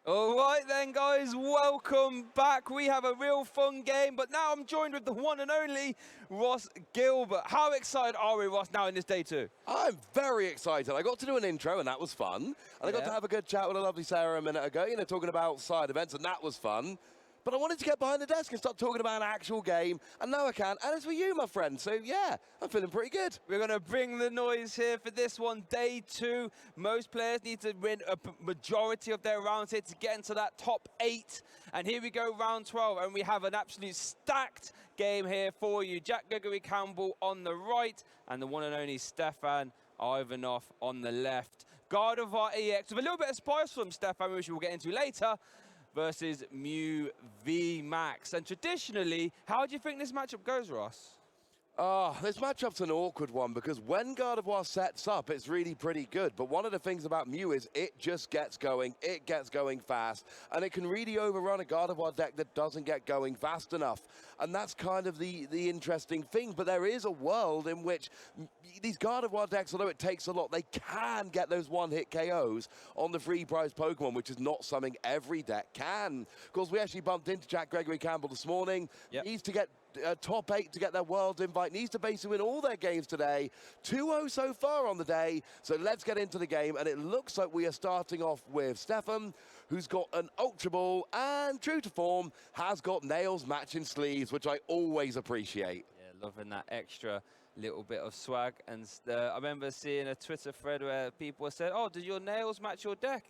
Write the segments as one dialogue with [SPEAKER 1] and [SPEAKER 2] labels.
[SPEAKER 1] All right then, guys, welcome back. We have a real fun game, but now I'm joined with the one and only Ross Gilbert. How excited are we, Ross, now in this day two?
[SPEAKER 2] I'm very excited. I got to do an intro, and that was fun. And I got to have a good chat with a lovely Sarah a minute ago, talking about side events, and that was fun. But I wanted to get behind the desk and start talking about an actual game, and now I can, and it's with you, my friend. So, yeah, I'm feeling pretty good.
[SPEAKER 1] We're going to bring the noise here for this one, day two. Most players need to win a majority of their rounds here to get into that top 8. And here we go, round 12, and we have an absolute stacked game here for you. Jack Gregory Campbell on the right, and the one and only Stefan Ivanov on the left. Gardevoir EX with a little bit of spice from Stefan, which we'll get into later, versus Mew VMAX. And traditionally, how do you think this matchup goes, Ross?
[SPEAKER 2] This matchup's an awkward one because when Gardevoir sets up, it's really pretty good. But one of the things about Mew is it just gets going. It gets going fast. And it can really overrun a Gardevoir deck that doesn't get going fast enough. And that's kind of the interesting thing. But there is a world in which these Gardevoir decks, although it takes a lot, they can get those one-hit KOs on the free prize Pokemon, which is not something every deck can. Of course, we actually bumped into Jack Gregory Campbell this morning.
[SPEAKER 1] Yep.
[SPEAKER 2] Needs to get top 8 to get their world invite, needs to basically win all their games today. 2-0 so far on the day, so let's get into the game, and it looks like we are starting off with Stefan, who's got an Ultra Ball, and true to form, has got nails matching sleeves, which I always appreciate.
[SPEAKER 1] Yeah, loving that extra little bit of swag. And I remember seeing a Twitter thread where people said, oh, do your nails match your deck?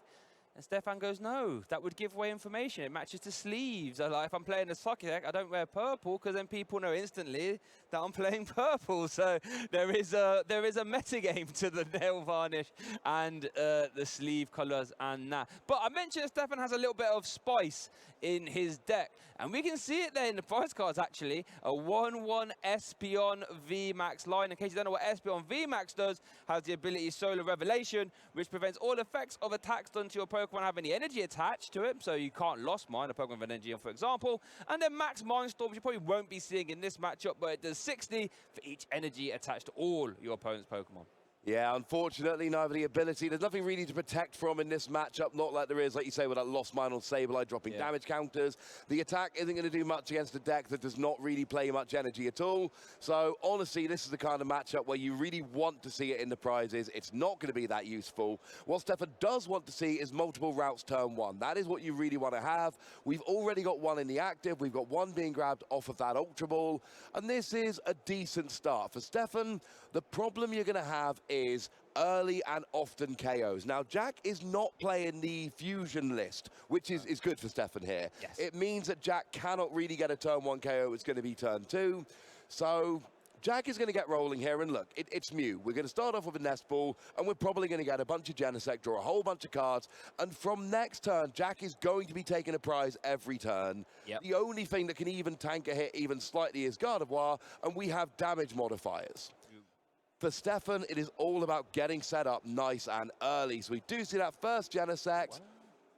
[SPEAKER 1] And Stefan goes, no, that would give away information. It matches the sleeves. If I'm playing a soccer deck, I don't wear purple because then people know instantly that I'm playing purple. So there is a metagame to the nail varnish and the sleeve colours and that. But I mentioned Stefan has a little bit of spice in his deck. And we can see it there in the prize cards, actually. A 1-1 Espeon VMAX line. In case you don't know what Espeon VMAX does, has the ability Solar Revelation, which prevents all effects of attacks done to your Pokemon have any energy attached to it, so you can't Lost Mine a Pokemon with energy on, for example. And then Max Mindstorm, which you probably won't be seeing in this matchup, but it does 60 for each energy attached to all your opponent's Pokemon.
[SPEAKER 2] Yeah, unfortunately, neither the ability. There's nothing really to protect from in this matchup, not like there is, like you say, with that Lost Mine on Sableye dropping damage counters. The attack isn't going to do much against a deck that does not really play much energy at all. So, honestly, this is the kind of matchup where you really want to see it in the prizes. It's not going to be that useful. What Stefan does want to see is multiple routes turn 1. That is what you really want to have. We've already got one in the active. We've got one being grabbed off of that Ultra Ball. And this is a decent start. For Stefan, the problem you're going to have is early and often KOs. Now, Jack is not playing the fusion list, which is good for Stefan here.
[SPEAKER 1] Yes.
[SPEAKER 2] It means that Jack cannot really get a turn 1 KO. It's going to be turn 2. So Jack is going to get rolling here, and look, it's Mew. We're going to start off with a Nest Ball, and we're probably going to get a bunch of Genesect, draw a whole bunch of cards, and from next turn, Jack is going to be taking a prize every turn.
[SPEAKER 1] Yep.
[SPEAKER 2] The only thing that can even tank a hit even slightly is Gardevoir, and we have damage modifiers. For Stefan, it is all about getting set up nice and early. So we do see that first Genesect.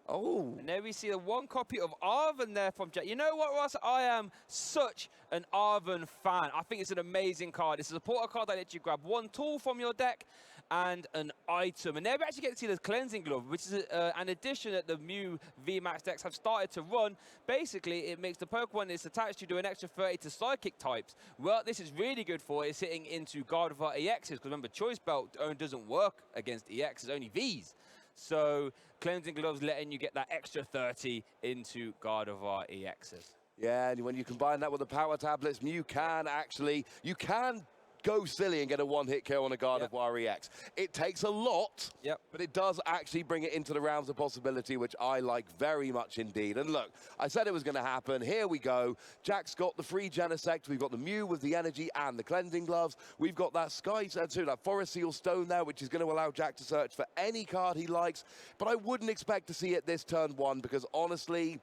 [SPEAKER 2] Oh.
[SPEAKER 1] And there we see the one copy of Arven there from Jack. You know what, Ross? I am such an Arven fan. I think it's an amazing card. It's a supporter card that lets you grab one tool from your deck and an item. And there we actually get to see the Cleansing Glove, which is an addition that the Mew VMAX decks have started to run. Basically, it makes the Pokemon it's attached to do an extra 30 to Psychic types. Well, this is really good for is hitting into Gardevoir EXs, because remember, Choice Belt doesn't work against EXs, only Vs. So Cleansing Gloves letting you get that extra 30 into Gardevoir EXs.
[SPEAKER 2] Yeah, and when you combine that with the Power Tablets, Mew can actually, you can go silly and get a one-hit kill on a Gardevoir EX. It takes a lot, but it does actually bring it into the realms of possibility, which I like very much indeed. And look, I said it was going to happen. Here we go. Jack's got the free Genesect. We've got the Mew with the energy and the Cleansing Gloves. We've got that that Forest Seal Stone there, which is going to allow Jack to search for any card he likes. But I wouldn't expect to see it this turn 1 because, honestly,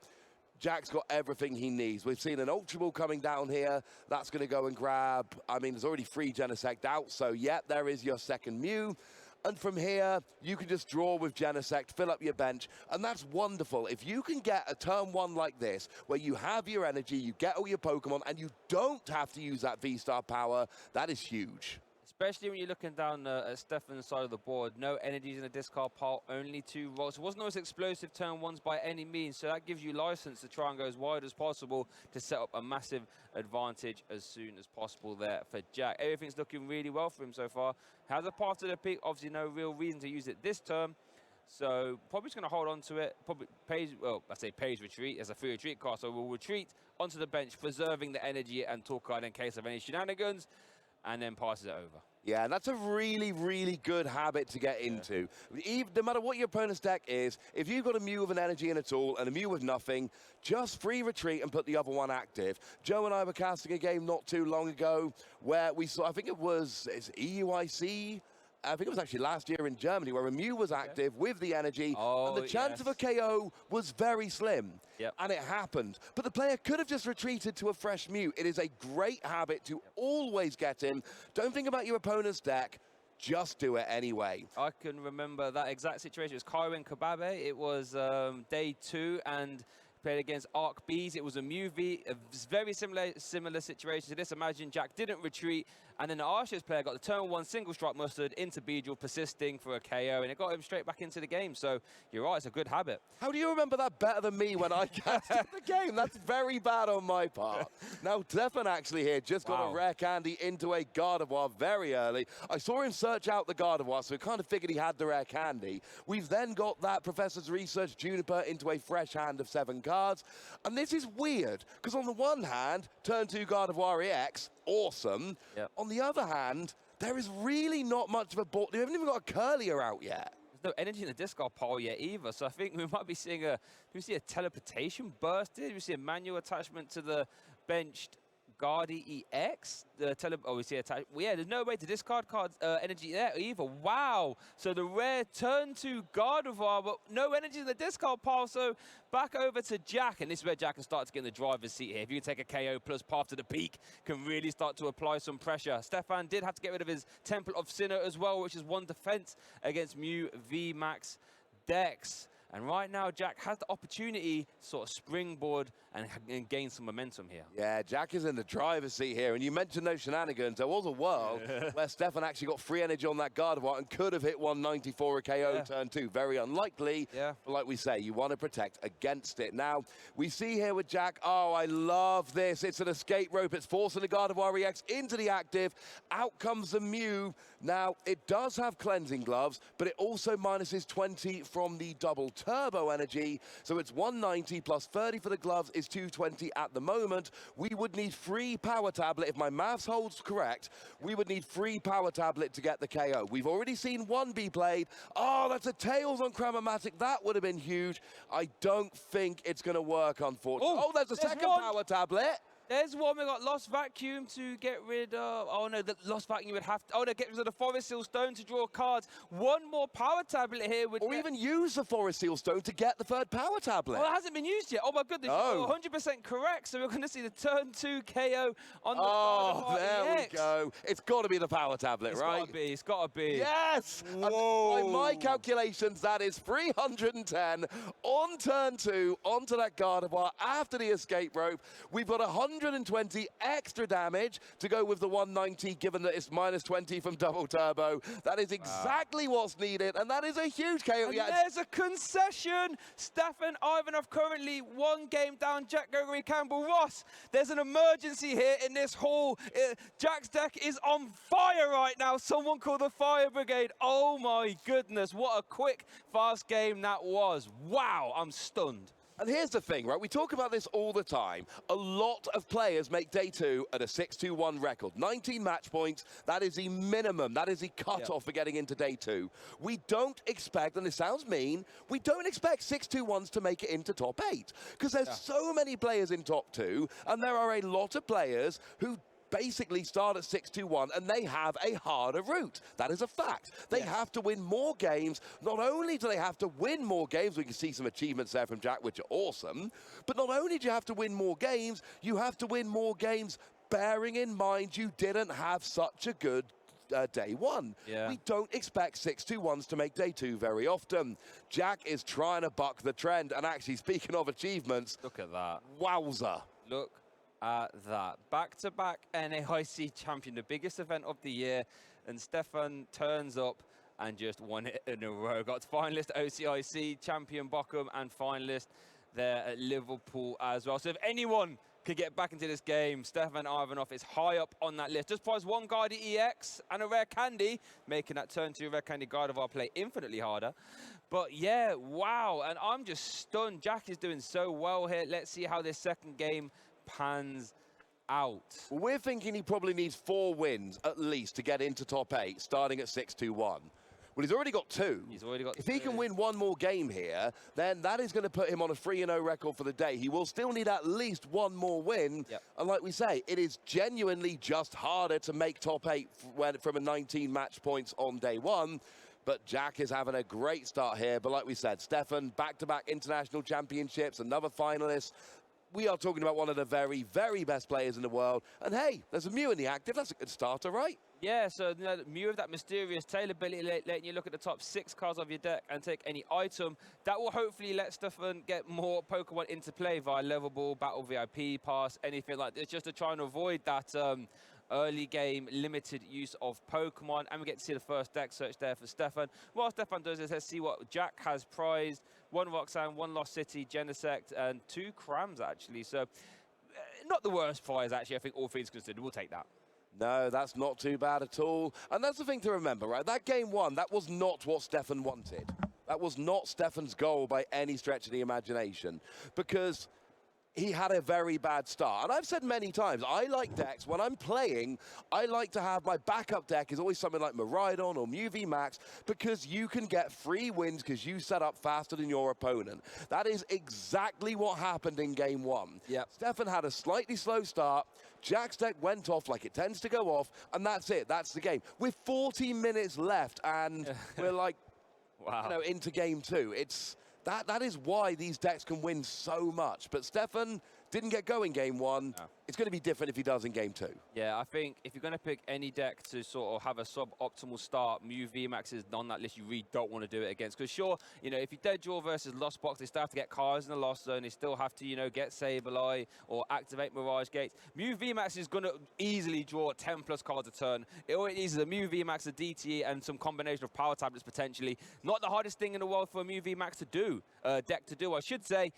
[SPEAKER 2] Jack's got everything he needs. We've seen an Ultra Ball coming down here. That's going to go and grab. I mean, there's already 3 Genesect out. So, yeah, there is your second Mew. And from here, you can just draw with Genesect, fill up your bench. And that's wonderful. If you can get a turn 1 like this, where you have your energy, you get all your Pokemon, and you don't have to use that V-Star power, that is huge.
[SPEAKER 1] Especially when you're looking down at Stefan's side of the board. No energies in the discard pile, only 2 rolls. It wasn't the most explosive turn ones by any means, so that gives you license to try and go as wide as possible to set up a massive advantage as soon as possible there for Jack. Everything's looking really well for him so far. Has a path to the peak, obviously no real reason to use it this turn. So probably just going to hold on to it. Probably pays, well, I say pays retreat as a free retreat card. So we'll retreat onto the bench, preserving the energy and tool card in case of any shenanigans, and then passes it over.
[SPEAKER 2] Yeah, and that's a really, really good habit to get into. Even, no matter what your opponent's deck is, if you've got a Mew with an energy and a tool and a Mew with nothing, just free retreat and put the other one active. Joe and I were casting a game not too long ago where we saw, I think it was EUIC, I think it was actually last year in Germany, where a Mew was active with the energy, and the chance of a KO was very slim. And it happened. But the player could have just retreated to a fresh Mew. It is a great habit to always get in. Don't think about your opponent's deck. Just do it anyway.
[SPEAKER 1] I can remember that exact situation. It was Cairo and Kababe. It was day 2, and played against Arc Bees. It was a Mew V, a very similar situation to this. Imagine Jack didn't retreat, and then the Arceus player got the turn 1 single strike mustard into Beedrill, persisting for a KO, and it got him straight back into the game. So you're right, it's a good habit.
[SPEAKER 2] How do you remember that better than me when I casted the game? That's very bad on my part. Now, Stefan actually here just got a rare candy into a Gardevoir very early. I saw him search out the Gardevoir, so we kind of figured he had the rare candy. We've then got that Professor's Research Juniper into a fresh hand of 7 cards. And this is weird, because on the one hand, turn 2 Gardevoir EX, awesome. On the other hand, there is really not much of a board. They haven't even got a Curlier out yet.
[SPEAKER 1] There's no energy in the discard pile yet either, so I think we might be seeing a, do we see a teleportation burst here? Do we see a manual attachment to the benched Guardi EX? We see attach. Well, yeah, there's no way to discard cards energy there either. Wow. So the rare turn 2 Gardevoir, but no energy in the discard pile. So back over to Jack, and this is where Jack can start to get in the driver's seat here. If you take a KO plus path to the peak, can really start to apply some pressure. Stefan did have to get rid of his Temple of Sinnoh as well, which is 1 defense against Mew VMAX decks. And right now, Jack has the opportunity to sort of springboard and gain some momentum here.
[SPEAKER 2] Yeah, Jack is in the driver's seat here. And you mentioned those shenanigans. There was a world where Stefan actually got free energy on that Gardevoir and could have hit 194 a KO turn 2. Very unlikely. But like we say, you want to protect against it. Now, we see here with Jack, oh, I love this. It's an escape rope. It's forcing the Gardevoir EX into the active. Out comes the Mew. Now, it does have cleansing gloves, but it also minuses 20 from the double turbo energy. So it's 190 plus 30 for the gloves is 220 at the moment. We would need free power tablet. If my maths holds correct, we would need free power tablet to get the KO. We've already seen 1 be played. Oh, that's a Tails on Cramomatic. That would have been huge. I don't think it's going to work, unfortunately. Oh, there's a second power tablet.
[SPEAKER 1] There's one. We got Lost Vacuum to get rid of. Oh no, the Lost Vacuum would have to. Oh no, get rid of the Forest Seal Stone to draw cards. 1 more power tablet here. Would
[SPEAKER 2] or even use the Forest Seal Stone to get the 3rd power tablet.
[SPEAKER 1] Well, it hasn't been used yet. Oh my goodness, you're 100% correct. So we're going to see the turn 2 KO on the Gardevoir
[SPEAKER 2] there
[SPEAKER 1] EX.
[SPEAKER 2] we go. It's got to be the power tablet, right?
[SPEAKER 1] It's got to be.
[SPEAKER 2] Yes! By my calculations, that is 310 on turn 2 onto that Gardevoir after the escape rope. We've got 120 extra damage to go with the 190, given that it's minus 20 from double turbo. That is exactly what's needed, and that is a huge KO.
[SPEAKER 1] And there's a concession. Stefan Ivanov currently 1 game down. Jack Gregory Campbell Ross. There's an emergency here in this hall. Jack's deck is on fire right now. Someone call the fire brigade. Oh my goodness, what a quick, fast game that was. Wow, I'm stunned.
[SPEAKER 2] And here's the thing, right? We talk about this all the time. A lot of players make day 2 at a 6-2-1 record. 19 match points, that is the minimum. That is the cutoff for getting into day 2. We don't expect, and this sounds mean, we don't expect 6-2-1s to make it into top 8. Because there's so many players in top 2, and there are a lot of players who basically start at 6-2-1, and they have a harder route. That is a fact. They have to win more games. Not only do they have to win more games, we can see some achievements there from Jack, which are awesome, but not only do you have to win more games, you have to win more games bearing in mind you didn't have such a good day 1. We don't expect 6-2-1s to make day 2 very often. Jack is trying to buck the trend, and actually, speaking of achievements,
[SPEAKER 1] look at that.
[SPEAKER 2] Wowza.
[SPEAKER 1] Look at that. Back-to-back NAIC champion, the biggest event of the year. and Stefan turns up and just won it in a row. Got finalist OCIC, champion Bochum, and finalist there at Liverpool as well. So if anyone could get back into this game, Stefan Ivanov is high up on that list. Just prize one Guardi EX and a rare candy, making that turn 2 rare candy Gardevoir play infinitely harder. But yeah, wow, and I'm just stunned. Jack is doing so well here. Let's see how this second game pans out.
[SPEAKER 2] Well, we're thinking he probably needs 4 wins at least to get into top 8, starting at 6-2-1. Well, he's already got 2.
[SPEAKER 1] He's already got 2.
[SPEAKER 2] If he can win 1 more game here, then that is going to put him on a 3-0 record for the day. He will still need at least 1 more win.
[SPEAKER 1] Yep.
[SPEAKER 2] And like we say, it is genuinely just harder to make top 8 from a 19 match points on day 1. But Jack is having a great start here. But like we said, Stefan, back-to-back international championships, another finalist. We are talking about one of the very, very best players in the world. And hey, there's a Mew in the active. That's a good starter, right?
[SPEAKER 1] Yeah, so Mew with that mysterious tail ability, letting you look at the top 6 cards of your deck and take any item. That will hopefully let Stefan get more Pokemon into play via Level Ball, Battle VIP Pass, anything like this, just to try and avoid that early game limited use of Pokemon. And we get to see the first deck search there for Stefan. While Stefan does this, let's see what Jack has prized. 1 Roxanne, 1 Lost City, Genesect, and 2 Crams, actually. So not the worst prize, actually. I think all things considered, we'll take that.
[SPEAKER 2] No, that's not too bad at all. And that's the thing to remember, right? That game 1, that was not what Stefan wanted. That was not Stefan's goal by any stretch of the imagination, because he had a very bad start. And I've said many times, I like decks, when I'm playing, I like to have my backup deck is always something like Miraidon or Mew V Max, because you can get free wins because you set up faster than your opponent. That is exactly what happened in game 1.
[SPEAKER 1] Yep.
[SPEAKER 2] Stefan had a slightly slow start, Jack's deck went off like it tends to go off, and that's it, that's the game. With 40 minutes left, and we're like,
[SPEAKER 1] wow,
[SPEAKER 2] you know, into game 2. That is why these decks can win so much. But Stefan didn't get going game 1. No. It's going to be different if he does in game 2.
[SPEAKER 1] Yeah, I think if you're going to pick any deck to sort of have a suboptimal start, Mew VMAX is on that list you really don't want to do it against. Because sure, you know, if you dead draw versus Lost Box, they still have to get cards in the Lost Zone. They still have to, you know, get Sableye or activate Mirage Gates. Mew VMAX is going to easily draw 10 plus cards a turn. All it needs is a Mew VMAX, a DTE, and some combination of power tablets potentially. Not the hardest thing in the world for a Mew VMAX to do, deck to do, I should say.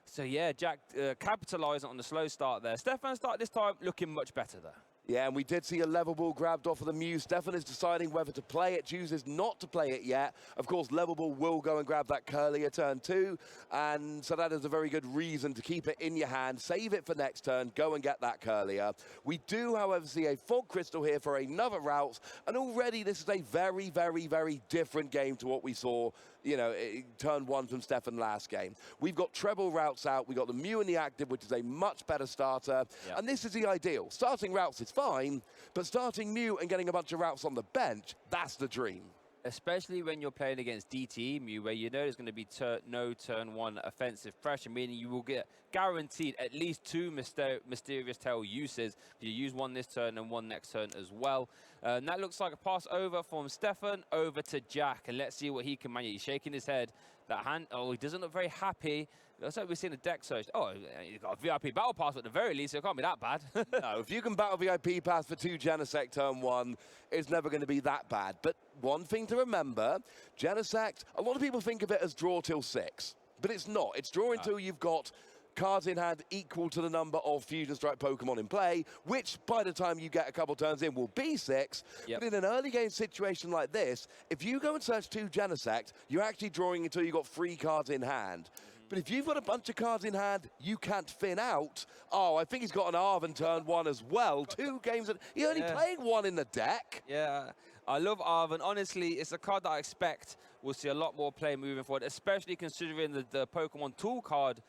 [SPEAKER 1] So yeah, Jack capitalising on the slow start there. Stefan started this time looking much better there.
[SPEAKER 2] Yeah, and we did see a level ball grabbed off of the Mew. Stefan is deciding whether to play it, chooses not to play it yet. Of course, level ball will go and grab that Curlier turn 2, and so that is a very good reason to keep it in your hand, save it for next turn, go and get that Curlier. We do, however, see a Fog Crystal here for another Routes, and already this is a very, very, very different game to what we saw, you know, turn 1 from Stefan last game. We've got treble Routes out, we've got the Mew in the active, which is a much better starter, and this is the ideal. Starting Routes is fine, but starting Mew and getting a bunch of Routes on the bench, that's the dream.
[SPEAKER 1] Especially when you're playing against DTE Mew, where you know there's going to be no turn 1 offensive pressure, meaning you will get guaranteed at least 2 Mysterious Tail uses. You use 1 this turn and 1 next turn as well. And that looks like a pass over from Stefan over to Jack, and let's see what he can manage. He's shaking his head. That hand, oh, he doesn't look very happy. Looks like we've seen a deck search. Oh, he's got a VIP battle pass at the very least, so it can't be that bad.
[SPEAKER 2] No, if you can battle VIP pass for 2 Genesect turn 1, it's never going to be that bad. But one thing to remember, Genesect, a lot of people think of it as draw till 6, but it's not. It's draw until you've got cards in hand equal to the number of Fusion Strike Pokemon in play, which by the time you get a couple turns in will be 6. Yep. But in an early game situation like this, if you go and search 2 Genesect, you're actually drawing until you've got 3 cards in hand. But if you've got a bunch of cards in hand you can't thin out, oh, I think he's got an Arven turn 1 as well. 2 games, he's only playing 1 in the deck.
[SPEAKER 1] Yeah, I love Arven. Honestly, it's a card that I expect we'll see a lot more play moving forward, especially considering the Pokemon tool card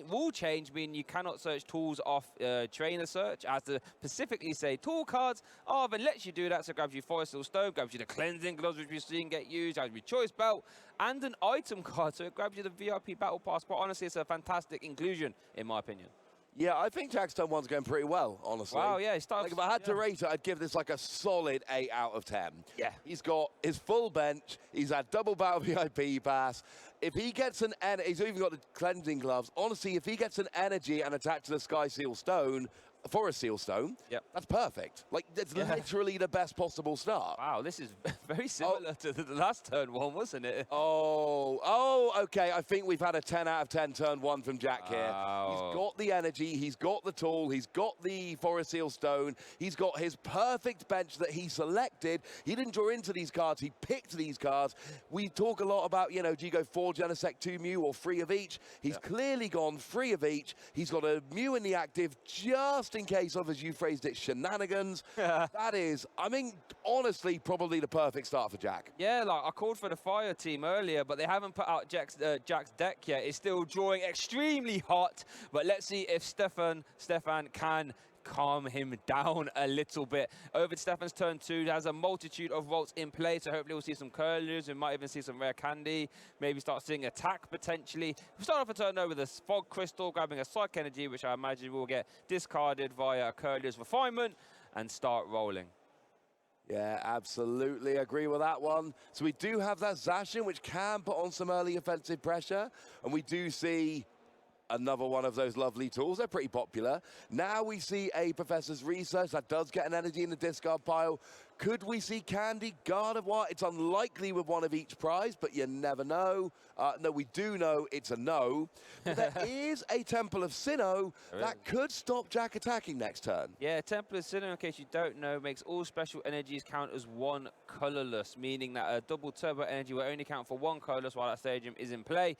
[SPEAKER 1] will change, meaning you cannot search tools off trainer search, as to specifically say tool cards. Arven lets you do that, so it grabs you Forest Stone, grabs you the Cleansing Gloves, which we've seen get used, grabs you Choice Belt, and an item card, so it grabs you the VIP Battle Pass. But honestly, it's a fantastic inclusion, in my opinion.
[SPEAKER 2] Yeah, I think Jack's turn 1's going pretty well, honestly.
[SPEAKER 1] Wow, yeah, he starts.
[SPEAKER 2] Like if I had to rate it, I'd give this like a solid 8 out of 10.
[SPEAKER 1] Yeah.
[SPEAKER 2] He's got his full bench, he's had double battle VIP pass. If he gets an he's even got the Cleansing Gloves. Honestly, if he gets an energy and attached to the Sky Seal Stone, Forest Seal Stone, that's perfect. Like, that's literally the best possible start.
[SPEAKER 1] Wow, this is very similar to the last turn one, wasn't it?
[SPEAKER 2] Okay. I think we've had a 10 out of 10 turn one from Jack here. He's got the energy, he's got the tool, he's got the Forest Seal Stone, he's got his perfect bench that he selected. He didn't draw into these cards, he picked these cards. We talk a lot about, you know, do you go 4 Genesect, 2 Mew, or 3 of each? He's clearly gone 3 of each. He's got a Mew in the active just in case of, as you phrased it, shenanigans. That is, I mean, honestly, probably the perfect start for Jack.
[SPEAKER 1] Yeah, like I called for the fire team earlier, but they haven't put out Jack's deck yet. It's still drawing extremely hot, but let's see if Stefan can calm him down a little bit. Over to Stefan's turn 2, has a multitude of vaults in play, so hopefully we'll see some curlers, we might even see some rare candy, maybe start seeing attack potentially. We start off a turn with a fog crystal, grabbing a psych energy, which I imagine will get discarded via a curler's refinement, and start rolling.
[SPEAKER 2] Yeah, absolutely agree with that one. So we do have that Zacian, which can put on some early offensive pressure, and we do see another one of those lovely tools. They're pretty popular. Now we see a Professor's Research that does get an energy in the discard pile. Could we see Candy, Gardevoir? It's unlikely with one of each prize, but you never know. No, we do know it's a no. But there is a Temple of Sinnoh that could stop Jack attacking next turn.
[SPEAKER 1] Yeah, Temple of Sinnoh, in case you don't know, makes all special energies count as 1 colorless, meaning that a double turbo energy will only count for 1 colorless while that stadium is in play.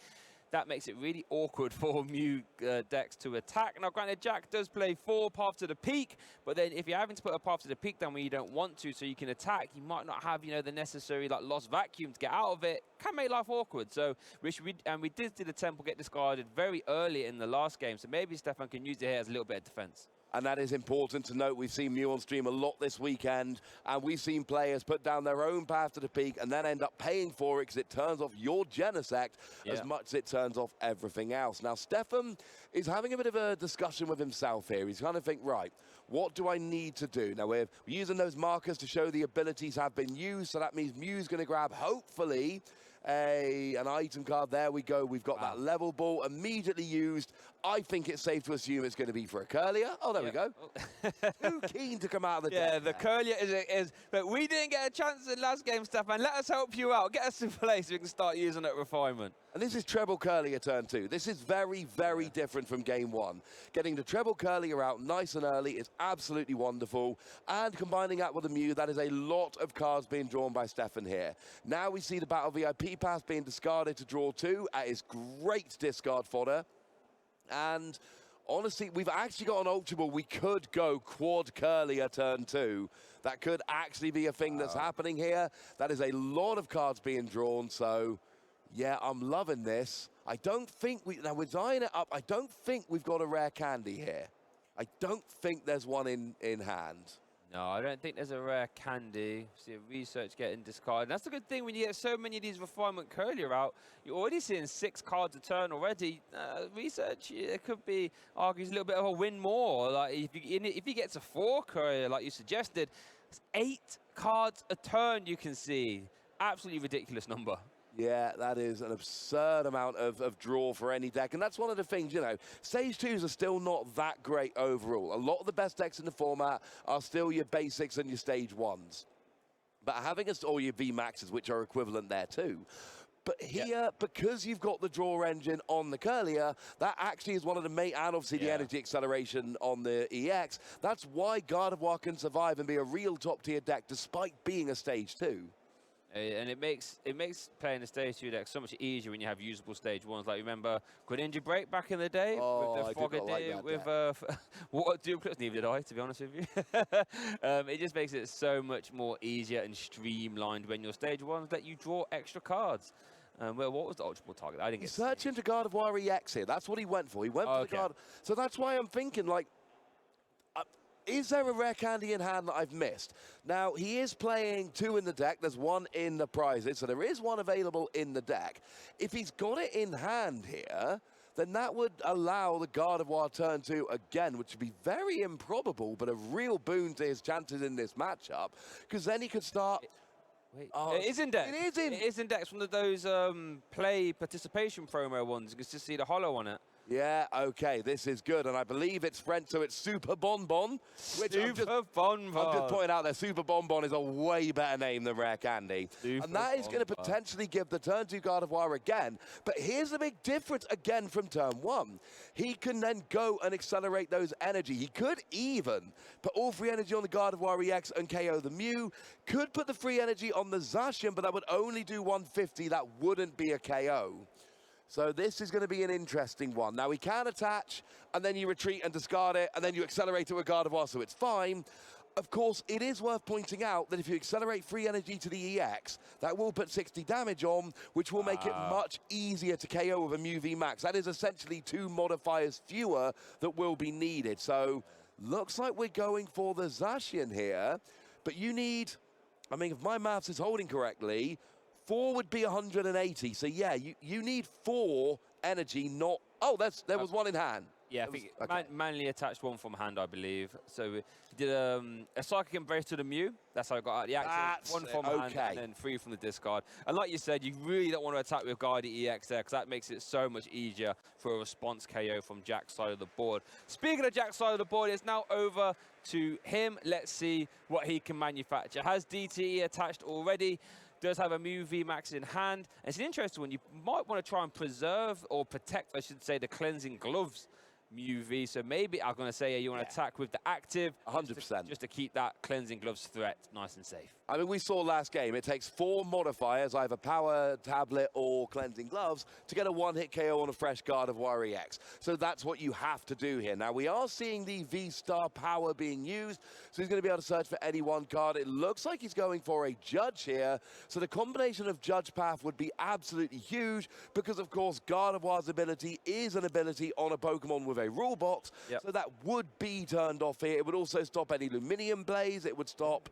[SPEAKER 1] That makes it really awkward for Mew decks to attack. Now, granted, Jack does play 4 Path to the Peak, but then if you're having to put a Path to the Peak down when you don't want to so you can attack, you might not have, you know, the necessary like Lost Vacuum to get out of it. Can make life awkward. So, we did see the Temple get discarded very early in the last game, so maybe Stefan can use it here as a little bit of defense.
[SPEAKER 2] And that is important to note. We've seen Mew on stream a lot this weekend, and we've seen players put down their own Path to the Peak and then end up paying for it because it turns off your Genesect as much as it turns off everything else. Now, Stefan is having a bit of a discussion with himself here. He's kind of think, right, what do I need to do? Now, we're using those markers to show the abilities have been used, so that means Mew's going to grab, hopefully, an item card. There we go. We've got that level ball immediately used. I think it's safe to assume it's going to be for a Curlier. Oh, there we go. Too keen to come out of the deck.
[SPEAKER 1] Yeah, the Curlier is. But we didn't get a chance in last game, Stefan. Let us help you out. Get us in place so we can start using that refinement.
[SPEAKER 2] And this is treble Curlier turn 2. This is very, very different from game 1. Getting the treble Curlier out nice and early is absolutely wonderful. And combining that with a Mew, that is a lot of cards being drawn by Stefan here. Now we see the Battle VIP Pass being discarded to draw 2. That is great discard fodder. And honestly, we've actually got an Ultra Ball. We could go quad Curlier turn 2. That could actually be a thing that's happening here. That is a lot of cards being drawn. So, yeah, I'm loving this. I don't think now we're eyeing it up. I don't think we've got a rare candy here. I don't think there's one in hand.
[SPEAKER 1] No, I don't think there's a rare candy. See a research getting discarded. That's the good thing when you get so many of these refinement Curlier out. You're already seeing 6 cards a turn already. Research, it could be argues a little bit of a win more. Like if he gets a 4 Curlier, like you suggested, it's 8 cards a turn you can see. Absolutely ridiculous number.
[SPEAKER 2] Yeah, that is an absurd amount of draw for any deck. And that's one of the things, you know, Stage 2s are still not that great overall. A lot of the best decks in the format are still your basics and your Stage 1s. But having or your VMAXs, which are equivalent there too. But here, because you've got the draw engine on the Curlier, that actually is one of the main, and obviously the energy acceleration on the EX. That's why Gardevoir can survive and be a real top-tier deck despite being a Stage 2.
[SPEAKER 1] And it makes playing the Stage 2 deck so much easier when you have usable Stage 1s. Like, remember Greninja Break back in the day? With the Frogadier, with Water Dual Clips? Neither did I, to be honest with you. It just makes it so much more easier and streamlined when your Stage 1s let you draw extra cards. Well, what was the Ultra Ball target? I didn't get
[SPEAKER 2] searching to Gardevoir EX here. That's what he went for. He went for the Gardevoir. So that's why I'm thinking, like, is there a rare candy in hand that I've missed? Now, he is playing 2 in the deck. There's 1 in the prizes, so there is 1 available in the deck. If he's got it in hand here, then that would allow the Gardevoir turn 2 again, which would be very improbable, but a real boon to his chances in this matchup, because then he could start...
[SPEAKER 1] Wait, it is Index. It is Index, one of those play participation promo ones. You can just see the holo on it.
[SPEAKER 2] Yeah, okay, this is good, and I believe it's French, so it's Super Bonbon.
[SPEAKER 1] Super Bonbon.
[SPEAKER 2] I'm just pointing out that Super Bonbon is a way better name than Rare Candy. And that is going to potentially give the turn 2 Gardevoir again. But here's the big difference again from turn 1. He can then go and accelerate those energy. He could even put all free energy on the Gardevoir EX and KO the Mew. Could put the free energy on the Zacian, but that would only do 150. That wouldn't be a KO. So this is going to be an interesting one. Now, we can attach, and then you retreat and discard it, and then you accelerate it with Gardevoir, so it's fine. Of course, it is worth pointing out that if you accelerate free energy to the EX, that will put 60 damage on, which will make it much easier to KO with a Mew V Max. That is essentially 2 modifiers fewer that will be needed. So, looks like we're going for the Zacian here, but you need, I mean, if my maths is holding correctly, 4 would be 180. So, yeah, you need 4 energy, not... Oh, there was 1 in hand.
[SPEAKER 1] Yeah, I think manually attached 1 from hand, I believe. So we did a Psychic Embrace to the Mew. That's how I got out the action. 1 from hand and then 3 from the discard. And like you said, you really don't want to attack with Guardi EX there because that makes it so much easier for a response KO from Jack's side of the board. Speaking of Jack's side of the board, it's now over to him. Let's see what he can manufacture. Has DTE attached already. Does have a Mew V Max in hand. And it's an interesting one. You might want to try and preserve or protect, I should say, the Cleansing Gloves Mew V. So maybe I'm going to say you want to attack with the active.
[SPEAKER 2] 100%.
[SPEAKER 1] Just to keep that Cleansing Gloves threat nice and safe.
[SPEAKER 2] I mean, we saw last game, it takes 4 modifiers, either Power Tablet or Cleansing Gloves, to get a 1-hit KO on a fresh Gardevoir EX. So that's what you have to do here. Now, we are seeing the V-Star power being used, so he's going to be able to search for any 1 card. It looks like he's going for a Judge here, so the combination of Judge Path would be absolutely huge, because, of course, Gardevoir's ability is an ability on a Pokemon with a rule box, so that would be turned off here. It would also stop any Luminium Blaze, it would stop...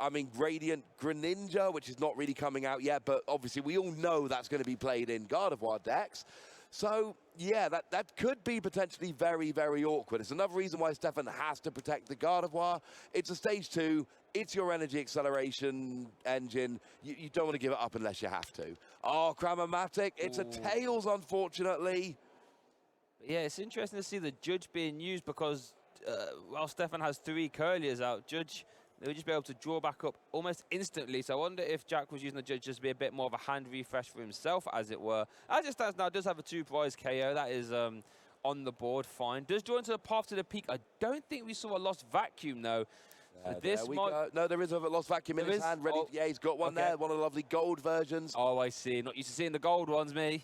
[SPEAKER 2] I mean, Radiant Greninja, which is not really coming out yet, but obviously we all know that's going to be played in Gardevoir decks. So, yeah, that could be potentially very, very awkward. It's another reason why Stefan has to protect the Gardevoir. It's a stage 2. It's your energy acceleration engine. You don't want to give it up unless you have to. Oh, Cramomatic. It's a Tails, unfortunately.
[SPEAKER 1] Yeah, it's interesting to see the Judge being used because while Stefan has 3 Curliers out, Judge... They would just be able to draw back up almost instantly. So I wonder if Jack was using the Judge just to be a bit more of a hand refresh for himself, as it were. As it stands now, does have a 2-prize KO. That is on the board, fine. Does draw into the path to the peak. I don't think we saw a Lost Vacuum, though. This might...
[SPEAKER 2] No, there is a Lost Vacuum in his hand. Ready. Yeah, he's got one there. One of the lovely gold versions.
[SPEAKER 1] Oh, I see. Not used to seeing the gold ones, me.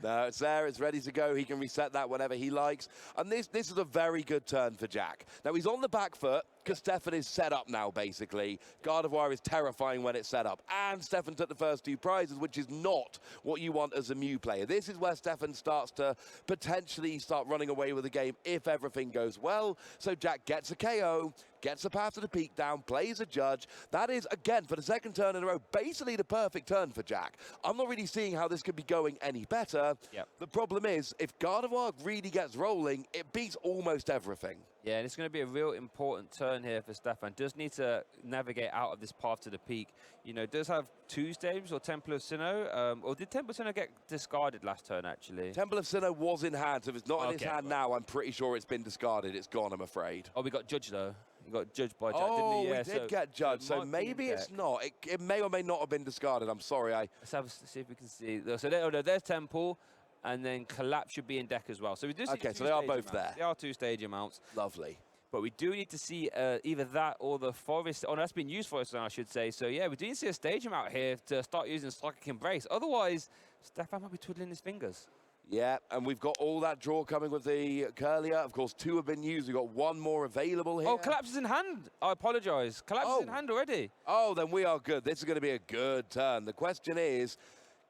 [SPEAKER 2] No, it's there. It's ready to go. He can reset that whenever he likes. And this is a very good turn for Jack. Now, he's on the back foot because Stefan is set up now, basically. Gardevoir is terrifying when it's set up. And Stefan took the first 2 prizes, which is not what you want as a Mew player. This is where Stefan starts to potentially start running away with the game if everything goes well. So Jack gets a KO, gets a path to the peak down, plays a Judge. That is, again, for the 2nd turn in a row, basically the perfect turn for Jack. I'm not really seeing how this could be going any better. The problem is, if Gardevoir really gets rolling, it beats almost everything.
[SPEAKER 1] Yeah, and it's going to be a real important turn here for Stefan. Does need to navigate out of this path to the peak. You know, does have 2 stages or Temple of Sinnoh. Or did Temple of Sinnoh get discarded last turn, actually?
[SPEAKER 2] Temple of Sinnoh was in hand, so if it's not in his hand now, I'm pretty sure it's been discarded. It's gone, I'm afraid.
[SPEAKER 1] Oh, we got Judge, though. We got Judged by Jack,
[SPEAKER 2] didn't
[SPEAKER 1] we?
[SPEAKER 2] Yeah, we did get Judged, so maybe it's not. It may or may not have been discarded. I'm sorry.
[SPEAKER 1] Let's see if we can see. So there's Temple. And then Collapse should be in deck as well. So we do see
[SPEAKER 2] so they are both there.
[SPEAKER 1] They are 2 stadium mounts.
[SPEAKER 2] Lovely.
[SPEAKER 1] But we do need to see either that or the Forest. Oh, no, that's been used for us now, I should say. So, yeah, we do need to see a stadium out here to start using Psychic Embrace. Otherwise, Stefan might be twiddling his fingers.
[SPEAKER 2] Yeah, and we've got all that draw coming with the Curlier. Of course, 2 have been used. We've got 1 more available here.
[SPEAKER 1] Oh, Collapse is in hand. I apologise. Collapse is in hand already.
[SPEAKER 2] Oh, then we are good. This is going to be a good turn. The question is...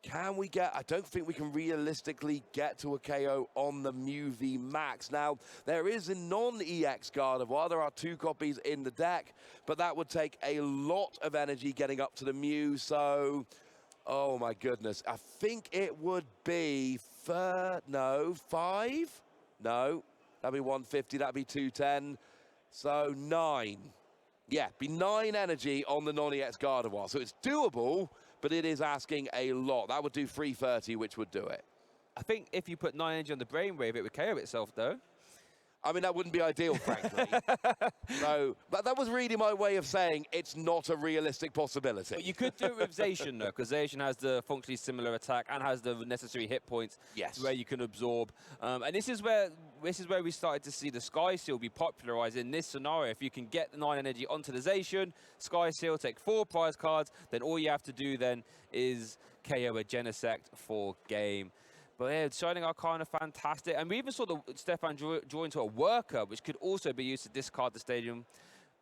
[SPEAKER 2] Can we get... I don't think we can realistically get to a KO on the Mew V Max. Now, there is a non-EX Gardevoir. There are 2 copies in the deck, but that would take a lot of energy getting up to the Mew. So, oh my goodness. I think it would be... 5? No. That'd be 150. That'd be 210. So, 9. Yeah, be 9 energy on the non-EX Gardevoir. So it's doable, but it is asking a lot. That would do 330, which would do it.
[SPEAKER 1] I think if you put 9 energy on the brainwave, it would KO itself, though.
[SPEAKER 2] I mean, that wouldn't be ideal, frankly. No, but that was really my way of saying it's not a realistic possibility.
[SPEAKER 1] But you could do it with Zacian, though, because Zacian has the functionally similar attack and has the necessary hit points where you can absorb. And this is where we started to see the Sky Seal be popularized in this scenario. If you can get the 9 energy onto the Zacian, Sky Seal, take 4 prize cards, then all you have to do then is KO a Genesect for game. But yeah, Shining Arcana, fantastic. And we even saw Stefan draw into a worker, which could also be used to discard the stadium,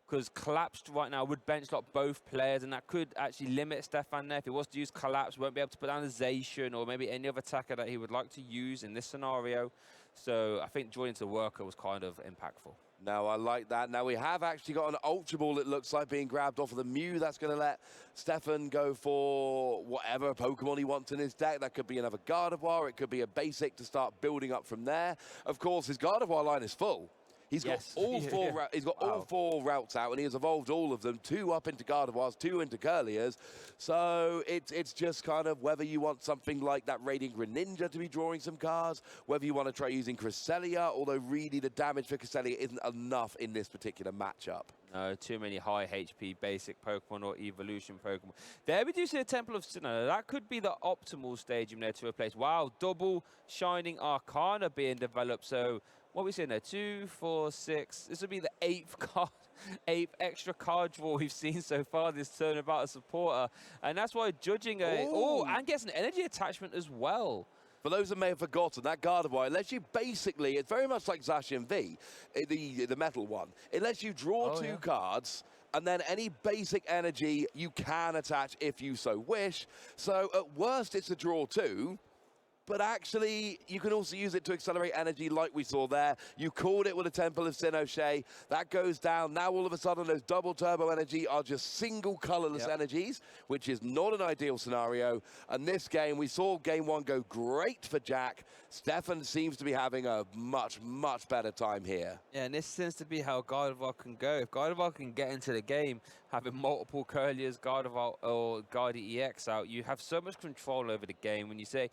[SPEAKER 1] because Collapsed right now would bench lock both players, and that could actually limit Stefan there. If he was to use Collapse, won't be able to put down a Zacian or maybe any other attacker that he would like to use in this scenario. So I think drawing into worker was kind of impactful.
[SPEAKER 2] No, I like that. Now, we have actually got an Ultra Ball, it looks like, being grabbed off of the Mew. That's going to let Stefan go for whatever Pokemon he wants in his deck. That could be another Gardevoir. It could be a basic to start building up from there. Of course, his Gardevoir line is full. He's got all four. He's got all 4 routes out, and he has evolved all of them. 2 up into Gardevoirs, 2 into Curliers. So it's just kind of whether you want something like that Radiant Greninja to be drawing some cards, whether you want to try using Cresselia, although really the damage for Cresselia isn't enough in this particular matchup.
[SPEAKER 1] No, too many high HP basic Pokemon or evolution Pokemon. There we do see a Temple of Sinnoh. That could be the optimal stadium there to replace. Wow, double Shining Arcana being developed. So what are we seeing there? 2, 4, 6. This would be the 8th extra card draw we've seen so far this turn about a supporter. And that's why judging and gets an energy attachment as well.
[SPEAKER 2] For those that may have forgotten, that Gardevoir, it lets you basically, it's very much like Zacian V, the metal one. It lets you draw 2 cards, and then any basic energy you can attach if you so wish. So at worst, it's a draw 2. But actually, you can also use it to accelerate energy like we saw there. You called it with a Temple of Sinnoh. That goes down. Now, all of a sudden, those double turbo energy are just single colorless energies, which is not an ideal scenario. And this game, we saw game 1 go great for Jack. Stefan seems to be having a much, much better time here. Yeah, and this seems to be how Gardevoir can go. If Gardevoir can get into the game, having multiple Curliers, Gardevoir, or Guardi EX out, you have so much control over the game. When you say,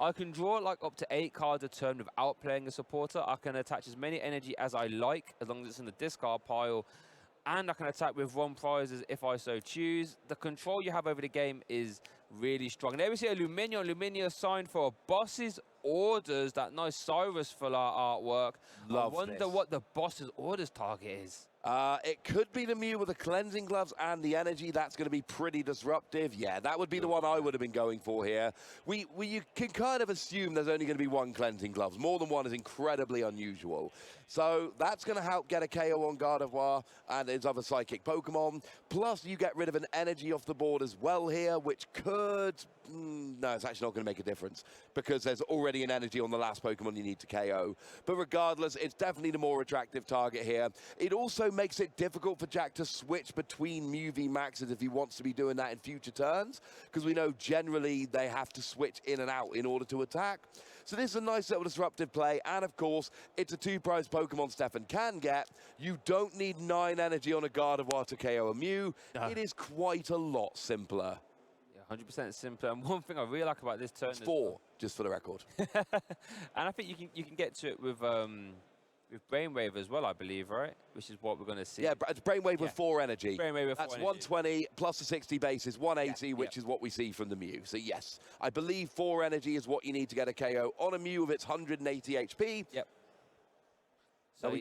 [SPEAKER 2] I can draw like up to 8 cards a turn without playing a supporter. I can attach as many energy as I like, as long as it's in the discard pile. And I can attack with 1 prizes if I so choose. The control you have over the game is really strong. And there we see a Luminia. Luminia signed for a boss's orders. That nice Cyrus full art artwork. I wonder what the boss's orders target is. It could be the Mew with the cleansing gloves and the energy. That's going to be pretty disruptive. Yeah, that would be the one I would have been going for here. You can kind of assume there's only going to be 1 cleansing gloves. More than 1 is incredibly unusual. So that's going to help get a KO on Gardevoir and his other psychic Pokemon. Plus, you get rid of an energy off the board as well here, which could... no, it's actually not going to make a difference because there's already an energy on the last Pokemon you need to KO. But regardless, it's definitely the more attractive target here. It also makes it difficult for Jack to switch between Mew V Maxes if he wants to be doing that in future turns, because we know generally they have to switch in and out in order to attack. So this is a nice little disruptive play, and of course, it's a 2-prize Pokemon Stefan can get. You don't need 9 energy on a Gardevoir to KO a Mew. It is quite a lot simpler. 100% simpler. And one thing I really like about this turn is 4, just for the record. And I think you can get to it with Brainwave as well, I believe, right? Which is what we're going to see. Yeah, it's Brainwave with 4 energy. Brainwave with 4 energy. That's 120 plus the 60 base is 180, which is what we see from the Mew. So yes, I believe 4 energy is what you need to get a KO on a Mew with its 180 HP. Yep. So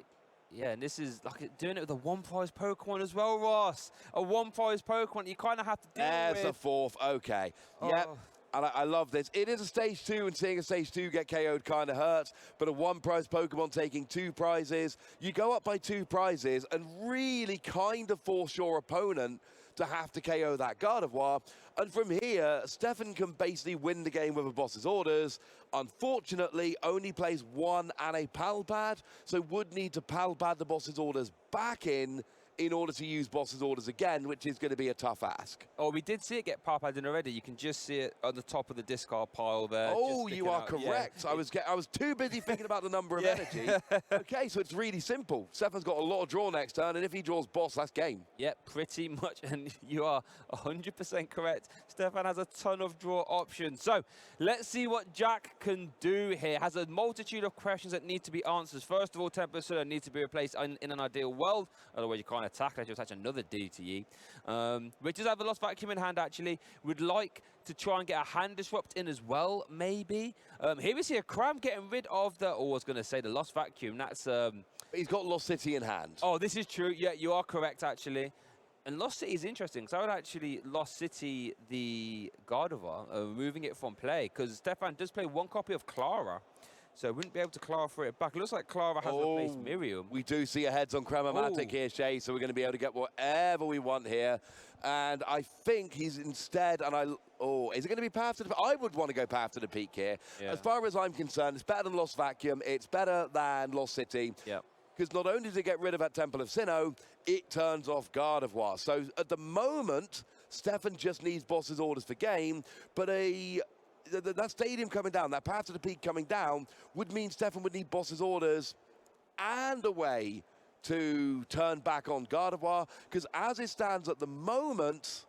[SPEAKER 2] yeah, and this is like doing it with a 1-prize Pokemon as well, Ross. A 1-prize Pokemon, you kind of have to deal with. There's a 4th, okay. Yep. And I love this. It is a stage 2, and seeing a stage 2 get KO'd kind of hurts, but a 1-prize Pokemon taking 2 prizes, you go up by 2 prizes and really kind of force your opponent to have to KO that Gardevoir. And from here, Stefan can basically win the game with a boss's orders. Unfortunately, only plays 1 and a Palpad, so would need to Palpad the boss's orders back in in order to use boss's orders again, which is going to be a tough ask.
[SPEAKER 1] Oh, we did see it get powered in already. You can just see it on the top of the discard pile there.
[SPEAKER 2] Oh, you are correct. Yeah. I was too busy thinking about the number of energy. Okay, so it's really simple. Stefan's got a lot of draw next turn, and if he draws boss, that's game.
[SPEAKER 1] Yeah, pretty much, and you are 100% correct. Stefan has a ton of draw options. So let's see what Jack can do here. Has a multitude of questions that need to be answered. First of all, Tempest needs to be replaced in an ideal world. Otherwise, you can't attack unless you attach another DTE. We just have the Lost Vacuum in hand, actually. We'd like to try and get a hand disrupt in as well, maybe. Here we see a Cram getting rid of the, I was going to say the Lost Vacuum. That's...
[SPEAKER 2] He's got Lost City in hand.
[SPEAKER 1] Oh, this is true. Yeah, you are correct, actually. And Lost City is interesting, because I would actually Lost City the Gardevoir, removing it from play, because Stefan does play one copy of Clara. So wouldn't be able to Clara for it back. It looks like Clara has replaced Miriam.
[SPEAKER 2] We do see a heads on Cramomatic here, Shay, so we're going to be able to get whatever we want here. And I think he's instead, and is it going to be Path to the Peak? I would want to go Path to the Peak here. Yeah. As far as I'm concerned, it's better than Lost Vacuum. It's better than Lost City.
[SPEAKER 1] Yeah.
[SPEAKER 2] Because not only does it get rid of that Temple of Sinnoh, it turns off Gardevoir. So at the moment, Stefan just needs boss's orders for game, but that stadium coming down, that Path to the Peak coming down, would mean Stefan would need boss's orders and a way to turn back on Gardevoir, because as it stands at the moment,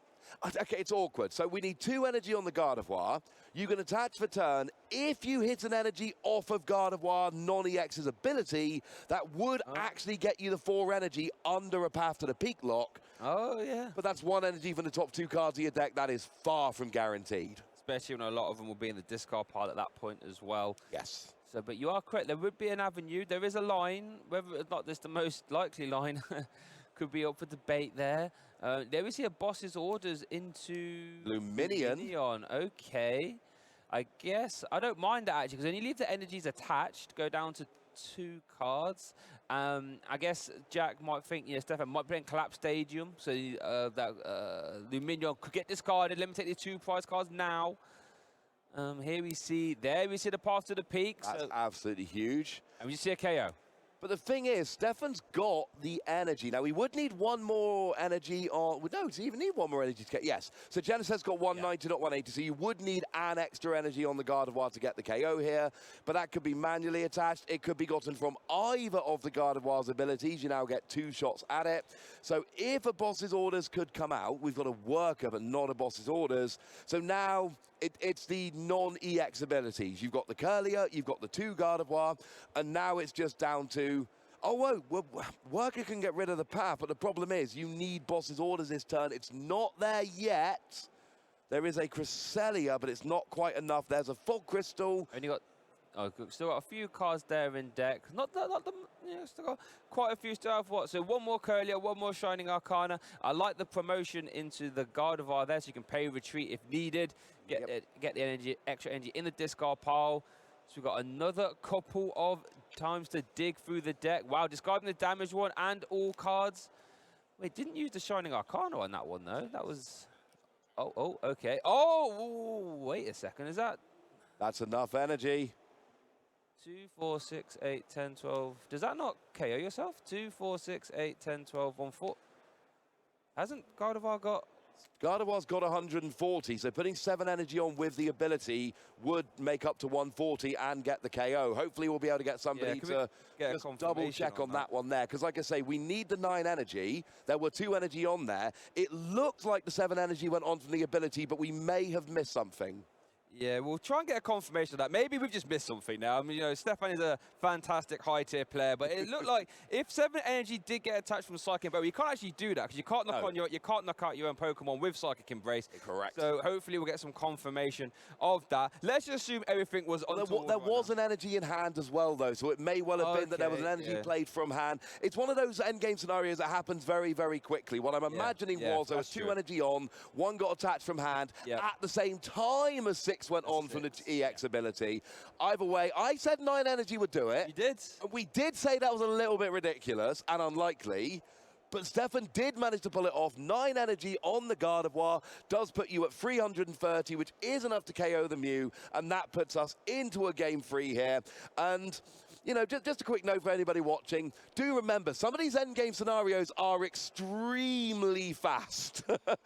[SPEAKER 2] okay, it's awkward. So we need 2 energy on the Gardevoir. You can attach for turn. If you hit an energy off of Gardevoir, non-EX's ability, that would actually get you the 4 energy under a Path to the Peak lock.
[SPEAKER 1] Oh, yeah.
[SPEAKER 2] But that's 1 energy from the top 2 cards of your deck. That is far from guaranteed.
[SPEAKER 1] Especially when a lot of them will be in the discard pile at that point as well.
[SPEAKER 2] Yes.
[SPEAKER 1] So, but you are correct. There would be an avenue. There is a line, whether it's not this the most likely line, could be up for debate there. There we see a boss's orders into Luminion. Okay. I guess I don't mind that actually, because when you leave the energies attached, go down to 2 cards. I guess Jack might think, Stefan might play in Collapse Stadium, so that Luminion could get discarded. Let me take these 2 prize cards now. Here we see the Path to the Peak.
[SPEAKER 2] That's absolutely huge.
[SPEAKER 1] And we see a KO.
[SPEAKER 2] But the thing is, Stefan's got the energy. Now, we would need 1 more energy on... No, does he even need 1 more energy to... Yes. So Genesis has got 190, not 180. So you would need an extra energy on the Gardevoir to get the KO here. But that could be manually attached. It could be gotten from either of the Gardevoir's abilities. You now get 2 shots at it. So if a boss's orders could come out, we've got a worker, but not a boss's orders. So now... It's the non-EX abilities. You've got the Curlier, you've got the 2 Gardevoir, and now it's just down to, Worker can get rid of the Path, but the problem is you need boss's orders this turn. It's not there yet. There is a Cresselia, but it's not quite enough. There's a Fog Crystal.
[SPEAKER 1] Still got a few cards there in deck. Still got quite a few still have what? So 1 more Curlier, 1 more Shining Arcana. I like the promotion into the Gardevoir there, so you can pay retreat if needed. Get the energy, extra energy in the discard pile. So we've got another couple of times to dig through the deck. Wow, discarding the damaged one and all cards. Wait, didn't use the Shining Arcana on that one though. That was. Okay. Wait a second. Is that?
[SPEAKER 2] That's enough energy.
[SPEAKER 1] 2, 4, 6, 8, 10, 12. Does that not KO yourself? 2, 4, 6, 8, 10, 12, 1, 4. Hasn't Gardevoir got...
[SPEAKER 2] Gardevoir's got 140, so putting 7 energy on with the ability would make up to 140 and get the KO. Hopefully we'll be able to get somebody to just double check on that one there. Because like I say, we need the 9 energy. There were 2 energy on there. It looked like the 7 energy went on from the ability, but we may have missed something.
[SPEAKER 1] Yeah, we'll try and get a confirmation of that. Maybe we've just missed something now. I mean, Stefan is a fantastic high-tier player, but it looked like if 7 energy did get attached from Psychic Embrace, you can't actually do that because you can't knock out your own Pokemon with Psychic Embrace.
[SPEAKER 2] Correct.
[SPEAKER 1] So hopefully we'll get some confirmation of that. Let's just assume everything was on
[SPEAKER 2] there was an energy in hand as well, though, so it may well have been that there was an energy played from hand. It's one of those endgame scenarios that happens very, very quickly. What I'm imagining was there was 2 energy on, 1 got attached from hand at the same time as 6 went on from the EX ability. Either way, I said 9 energy would do it.
[SPEAKER 1] You did.
[SPEAKER 2] We did say that was a little bit ridiculous and unlikely, but Stefan did manage to pull it off. 9 energy on the Gardevoir does put you at 330, which is enough to KO the Mew, and that puts us into a game 3 here. And you know, just a quick note for anybody watching. Do remember, some of these endgame scenarios are extremely fast.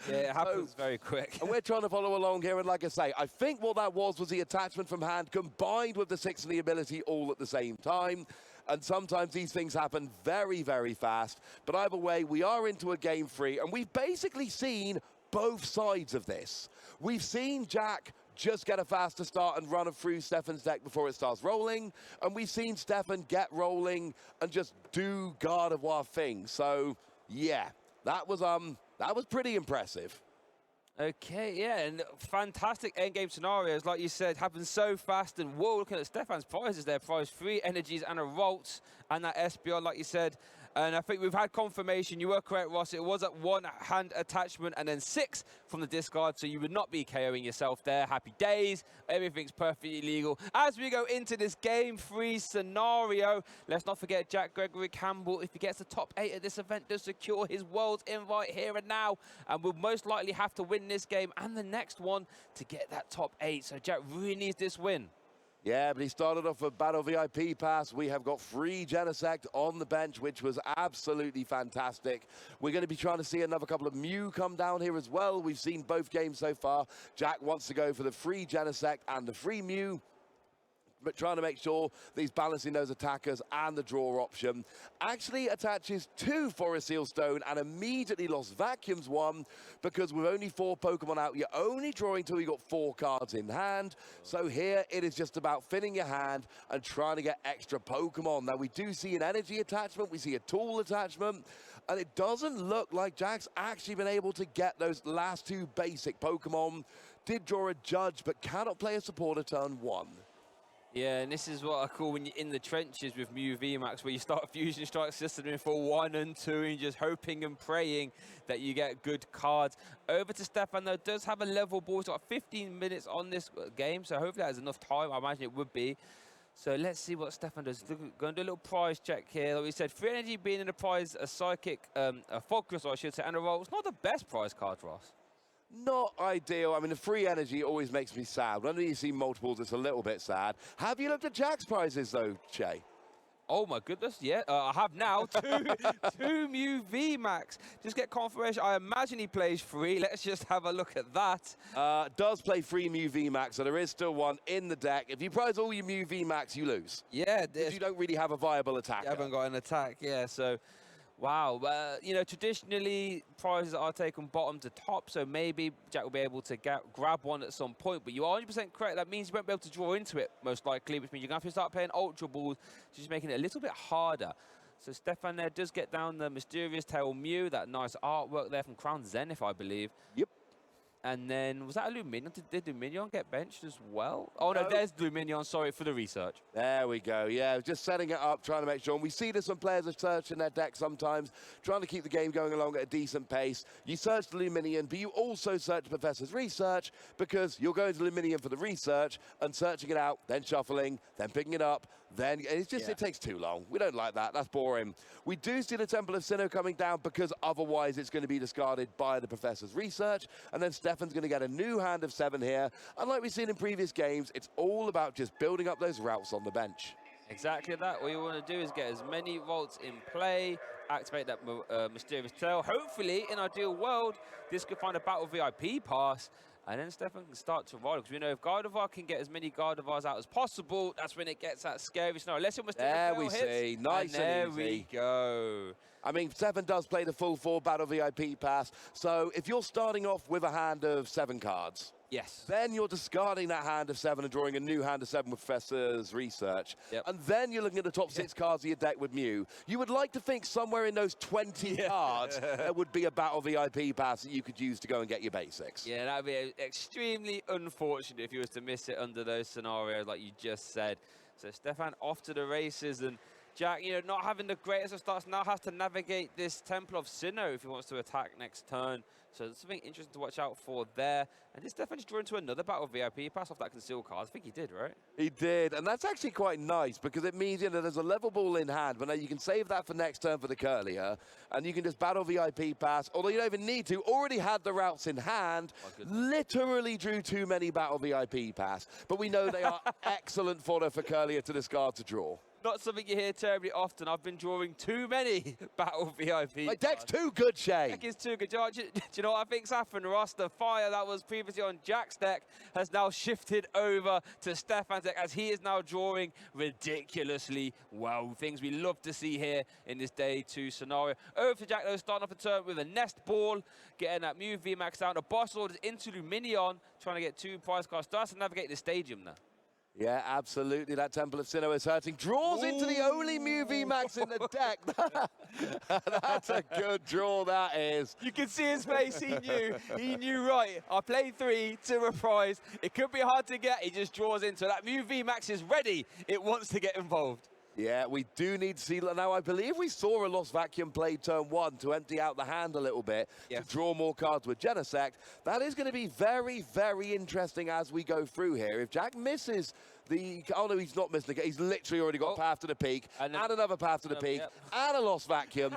[SPEAKER 1] Yeah, it happens very quick.
[SPEAKER 2] And we're trying to follow along here, and like I say, I think what that was the attachment from hand combined with the 6 and the ability all at the same time. And sometimes these things happen very, very fast. But either way, we are into a game 3, and we've basically seen both sides of this. We've seen Jack just get a faster start and run through Stefan's deck before it starts rolling, and we've seen Stefan get rolling and just do Gardevoir things. So, yeah, that was pretty impressive.
[SPEAKER 1] Okay, yeah, and fantastic endgame scenarios, like you said, happen so fast. And whoa, looking at Stefan's prizes there, prize 3 energies and a Ralts and that SBR, like you said. And I think we've had confirmation. You were correct, Ross. It was at 1 hand attachment and then 6 from the discard, so you would not be KOing yourself there. Happy days. Everything's perfectly legal. As we go into this game 3 scenario, let's not forget Jack Gregory Campbell, if he gets the top 8 at this event, does secure his world's invite here and now, and will most likely have to win this game and the next one to get that top 8. So Jack really needs this win.
[SPEAKER 2] Yeah, but he started off a Battle VIP pass. We have got free Genesect on the bench, which was absolutely fantastic. We're going to be trying to see another couple of Mew come down here as well. We've seen both games so far. Jack wants to go for the free Genesect and the free Mew, but trying to make sure that he's balancing those attackers, and the draw option. Actually attaches 2 Forest Seal Stone and immediately lost Vacuums 1, because with only 4 Pokemon out, you're only drawing till you got 4 cards in hand. So here it is just about filling your hand and trying to get extra Pokemon. Now we do see an energy attachment, we see a tool attachment, and it doesn't look like Jack's actually been able to get those last 2 basic Pokemon. Did draw a Judge, but cannot play a supporter turn 1.
[SPEAKER 1] Yeah, and this is what I call when you're in the trenches with Mew VMAX, where you start a Fusion Strike system in for 1 and 2 and just hoping and praying that you get good cards. Over to Stefan, though, does have a level ball. He's got 15 minutes on this game, so hopefully that has enough time. I imagine it would be. So let's see what Stefan does. Going to do a little prize check here. Like we said, free energy being in the prize, a Psychic, a Fog Crystal, I should say, and a Roll. It's not the best prize card for us.
[SPEAKER 2] Not ideal. I mean, the free energy always makes me sad. Whenever you see multiples, it's a little bit sad. Have you looked at Jack's prizes, though, Shay?
[SPEAKER 1] Oh, my goodness, yeah. I have now two Mew VMAX. Just get confirmation. I imagine he plays free. Let's just have a look at that.
[SPEAKER 2] Does play free Mew VMAX, so there is still one in the deck. If you prize all your Mew VMAX, you lose.
[SPEAKER 1] Yeah.
[SPEAKER 2] Because you don't really have a viable attacker.
[SPEAKER 1] You haven't got an attack, yeah, so... Wow, you know, traditionally prizes are taken bottom to top, so maybe Jack will be able to grab one at some point, but you are 100% correct. That means you won't be able to draw into it, most likely, which means you're going to have to start playing Ultra Balls, just making it a little bit harder. So Stefan there does get down the Mysterious Tail Mew, that nice artwork there from Crown Zenith, I believe.
[SPEAKER 2] Yep.
[SPEAKER 1] And then, was that a Luminion? Did Luminion get benched as well? Oh, no, there's Luminion, sorry, for the research.
[SPEAKER 2] There we go, yeah, just setting it up, trying to make sure. And we see this when players are searching their deck sometimes, trying to keep the game going along at a decent pace. You search the Luminion, but you also search the Professor's Research, because you're going to Luminion for the research and searching it out, then shuffling, then picking it up, then it's just, it takes too long. We don't like that. That's boring. We do see the Temple of Sinnoh coming down, because otherwise it's going to be discarded by the Professor's Research, and then Stefan's going to get a new hand of 7 here. And like we've seen in previous games, it's all about just building up those routes on the bench.
[SPEAKER 1] Exactly that. What you want to do is get as many vaults in play, activate that Mysterious Tail. Hopefully, in our ideal world, this could find a Battle VIP pass, and then Stefan can start to roll. Because we know if Gardevoir can get as many Gardevars out as possible, that's when it gets that scary scenario. Unless it
[SPEAKER 2] there we see, nice and
[SPEAKER 1] there
[SPEAKER 2] easy.
[SPEAKER 1] We go.
[SPEAKER 2] I mean, 7 does play the full 4 Battle VIP pass. So if you're starting off with a hand of 7 cards,
[SPEAKER 1] yes,
[SPEAKER 2] then you're discarding that hand of 7 and drawing a new hand of 7 with Professor's Research.
[SPEAKER 1] Yep.
[SPEAKER 2] And then you're looking at the top 6 cards of your deck with Mew. You would like to think somewhere in those 20 cards there would be a Battle VIP pass that you could use to go and get your basics.
[SPEAKER 1] Yeah, that would be extremely unfortunate if you was to miss it under those scenarios like you just said. So Stefan off to the races, and Jack, you know, not having the greatest of starts, now has to navigate this Temple of Sinnoh if he wants to attack next turn. So there's something interesting to watch out for there. And did Stefan just draw into another battle VIP pass off that concealed card? I think he did, right?
[SPEAKER 2] He did, and that's actually quite nice because it means, you know, there's a level ball in hand, but now you can save that for next turn for the curlier, and you can just battle VIP pass, although you don't even need to, already had the routes in hand, literally drew too many battle VIP pass, but we know they are excellent fodder for curlier to discard to draw.
[SPEAKER 1] Not something you hear terribly often. I've been drawing too many battle VIP.
[SPEAKER 2] My deck's too good, Shay.
[SPEAKER 1] Deck is too good. Do you know what I think's happened, Ross? The fire that was previously on Jack's deck has now shifted over to Stefan's deck as he is now drawing ridiculously well. Things we love to see here in this day 2 scenario. Over to Jack, though, starting off the turn with a nest ball, getting that Mew VMAX down. A boss orders into Luminion, trying to get 2 prize cards. Starts to navigate the stadium now.
[SPEAKER 2] Yeah, absolutely. That Temple of Sinnoh is hurting. Draws into the only Mew VMAX in the deck. That's a good draw, that is.
[SPEAKER 1] You can see his face. He knew. He knew right. I played 3 to reprise. It could be hard to get. He just draws into that. Mew VMAX is ready. It wants to get involved.
[SPEAKER 2] Yeah, we do need to see. Now, I believe we saw a Lost Vacuum played turn 1 to empty out the hand a little bit, to draw more cards with Genesect. That is going to be very, very interesting as we go through here. If Jack misses the... Oh, no, he's not missing it. He's literally already got Path to the Peak, and another Path to the Peak, and a Lost Vacuum.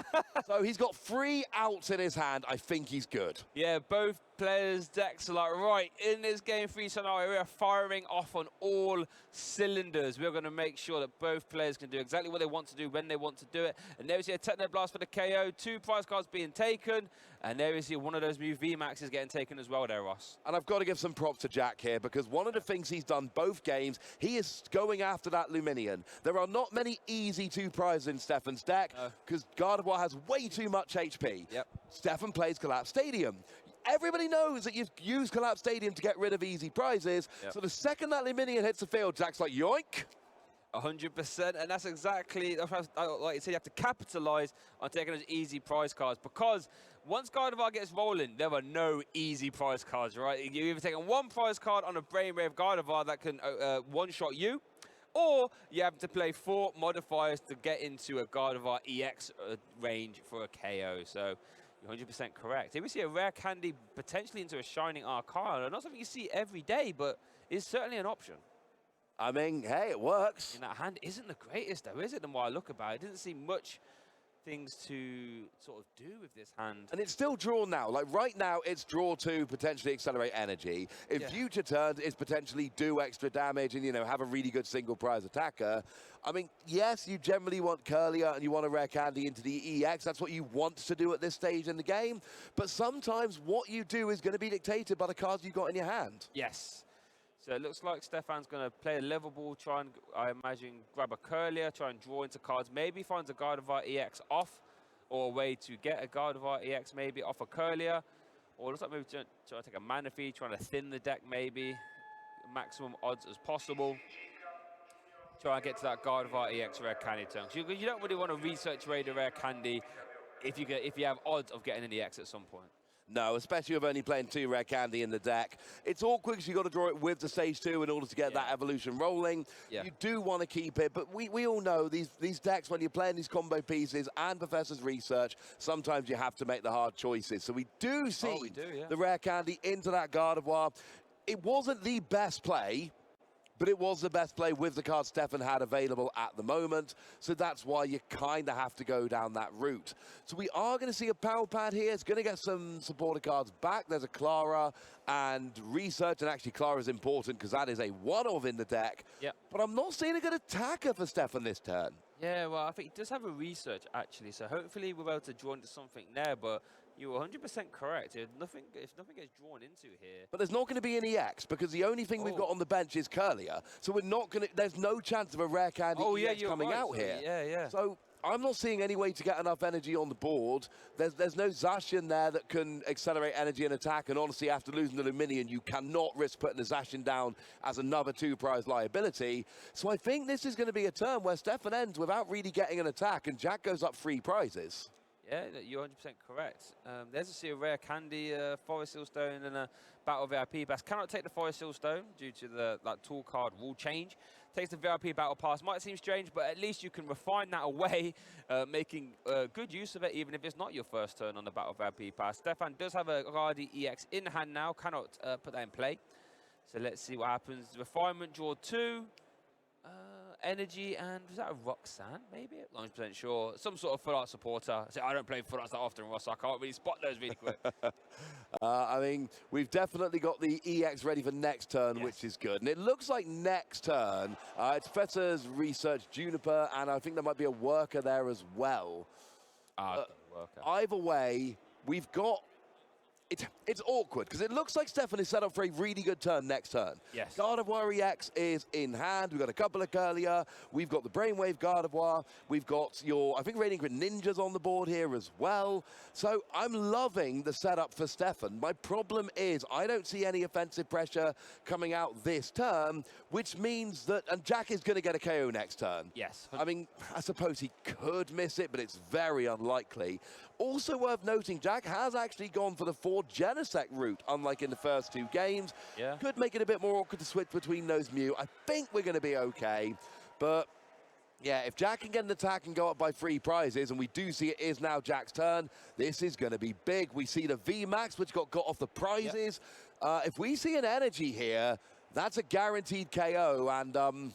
[SPEAKER 2] So he's got 3 outs in his hand. I think he's good.
[SPEAKER 1] Yeah, both players' decks are like, right, in this game 3 scenario, we are firing off on all cylinders. We're going to make sure that both players can do exactly what they want to do when they want to do it. And there we see a Techno Blast for the KO, 2 prize cards being taken, and there we see one of those Mew VMAXs getting taken as well there, Ross.
[SPEAKER 2] And I've got to give some props to Jack here, because one of the things he's done both games, he is going after that Luminion. There are not many easy 2 prizes in Stefan's deck, because Gardevoir has way too much HP. Stefan plays Collapse Stadium. Everybody knows that you've used Collapse Stadium to get rid of easy prizes. So the second that Luminion hits the field, Jack's like, yoink.
[SPEAKER 1] 100%, and that's exactly, like you said, you have to capitalize on taking those easy prize cards, because once Gardevoir gets rolling, there are no easy prize cards, right? You're either taking 1 prize card on a Brainwave Gardevoir that can one-shot you, or you have to play 4 modifiers to get into a Gardevoir EX range for a KO. So you're 100% correct. Here we see a rare candy potentially into a Shining Arcana. Not something you see every day, but it's certainly an option.
[SPEAKER 2] I mean, hey, it works.
[SPEAKER 1] And that hand isn't the greatest, though, is it? The more I look about it, it doesn't seem much things to sort of do with this hand.
[SPEAKER 2] And it's still draw now. Like, right now, it's draw to potentially accelerate energy. In future turns, it's potentially do extra damage and, you know, have a really good single prize attacker. I mean, yes, you generally want Curlier and you want a rare candy into the EX. That's what you want to do at this stage in the game. But sometimes what you do is going to be dictated by the cards you've got in your hand.
[SPEAKER 1] Yes. So it looks like Stefan's going to play a level ball, try and, I imagine, grab a Curlier, try and draw into cards. Maybe finds a Gardevoir EX off, or a way to get a Gardevoir EX maybe off a Curlier. Or looks like maybe trying to take a Mana Feed, trying to thin the deck maybe. Maximum odds as possible. Try and get to that Gardevoir EX rare candy turn. You don't really want to research raid a rare candy if you have odds of getting an EX at some point.
[SPEAKER 2] No, especially with only playing 2 rare candy in the deck. It's awkward because you've got to draw it with the stage 2 in order to get that evolution rolling. You do want to keep it, but we all know these decks, when you're playing these combo pieces and Professor's Research, sometimes you have to make the hard choices. So we do see the rare candy into that Gardevoir. It wasn't the best play, but it was the best play with the card Stefan had available at the moment. So that's why you kind of have to go down that route. So we are going to see a power pad here. It's going to get some supporter cards back. There's a Clara and Research, and actually Clara's important because that is a one-of in the deck. But I'm not seeing a good attacker for Stefan this turn.
[SPEAKER 1] Yeah, well, I think he does have a Research, actually. So hopefully we'll be able to draw into something there, but you were 100% correct. If nothing gets drawn into here.
[SPEAKER 2] But there's not going to be an EX because the only thing we've got on the bench is Curlier. So we're not going to, there's no chance of a rare candy EX coming out here. So I'm not seeing any way to get enough energy on the board. There's no Zacian there that can accelerate energy and attack. And honestly, after losing the Luminion, you cannot risk putting the Zacian down as another 2 prize liability. So I think this is going to be a turn where Stefan ends without really getting an attack and Jack goes up 3 prizes.
[SPEAKER 1] Yeah, you're 100% correct. There's a rare candy, Forest Sealstone, and a Battle VIP Pass. Cannot take the Forest Sealstone due to that tool card rule change. takes the VIP battle pass. Might seem strange, but at least you can refine that away, making good use of it, even if it's not your first turn on the battle VIP pass. Stefan does have a Guardi EX in hand now, cannot put that in play. So let's see what happens. Refinement, draw 2. Energy, and was that a Roxanne, maybe? I'm not 100% sure. Some sort of full art supporter. I don't play full arts that often, Ross, so I can't really spot those really quick.
[SPEAKER 2] I mean, we've definitely got the EX ready for next turn, which is good. And it looks like next turn, it's Professor's Research Juniper, and I think there might be a worker there as well. Either way, we've got... It's awkward, because it looks like Stefan is set up for a really good turn next turn.
[SPEAKER 1] Yes.
[SPEAKER 2] Gardevoir EX is in hand. We've got a couple of Curlier. We've got the Brainwave Gardevoir. We've got your, I think, Radiant Grid Ninjas on the board here as well. So I'm loving the setup for Stefan. My problem is I don't see any offensive pressure coming out this turn, which means that, and Jack is going to get a KO next turn.
[SPEAKER 1] Yes.
[SPEAKER 2] I mean, I suppose he could miss it, but it's very unlikely. Also worth noting, Jack has actually gone for the 4 Genesect route, unlike in the first 2 games.
[SPEAKER 1] Yeah.
[SPEAKER 2] Could make it a bit more awkward to switch between those Mew. I think we're going to be okay. But, yeah, if Jack can get an attack and go up by 3 prizes, and we do see it is now Jack's turn, this is going to be big. We see the VMAX, which got off the prizes. Yep. If we see an energy here, that's a guaranteed KO. And,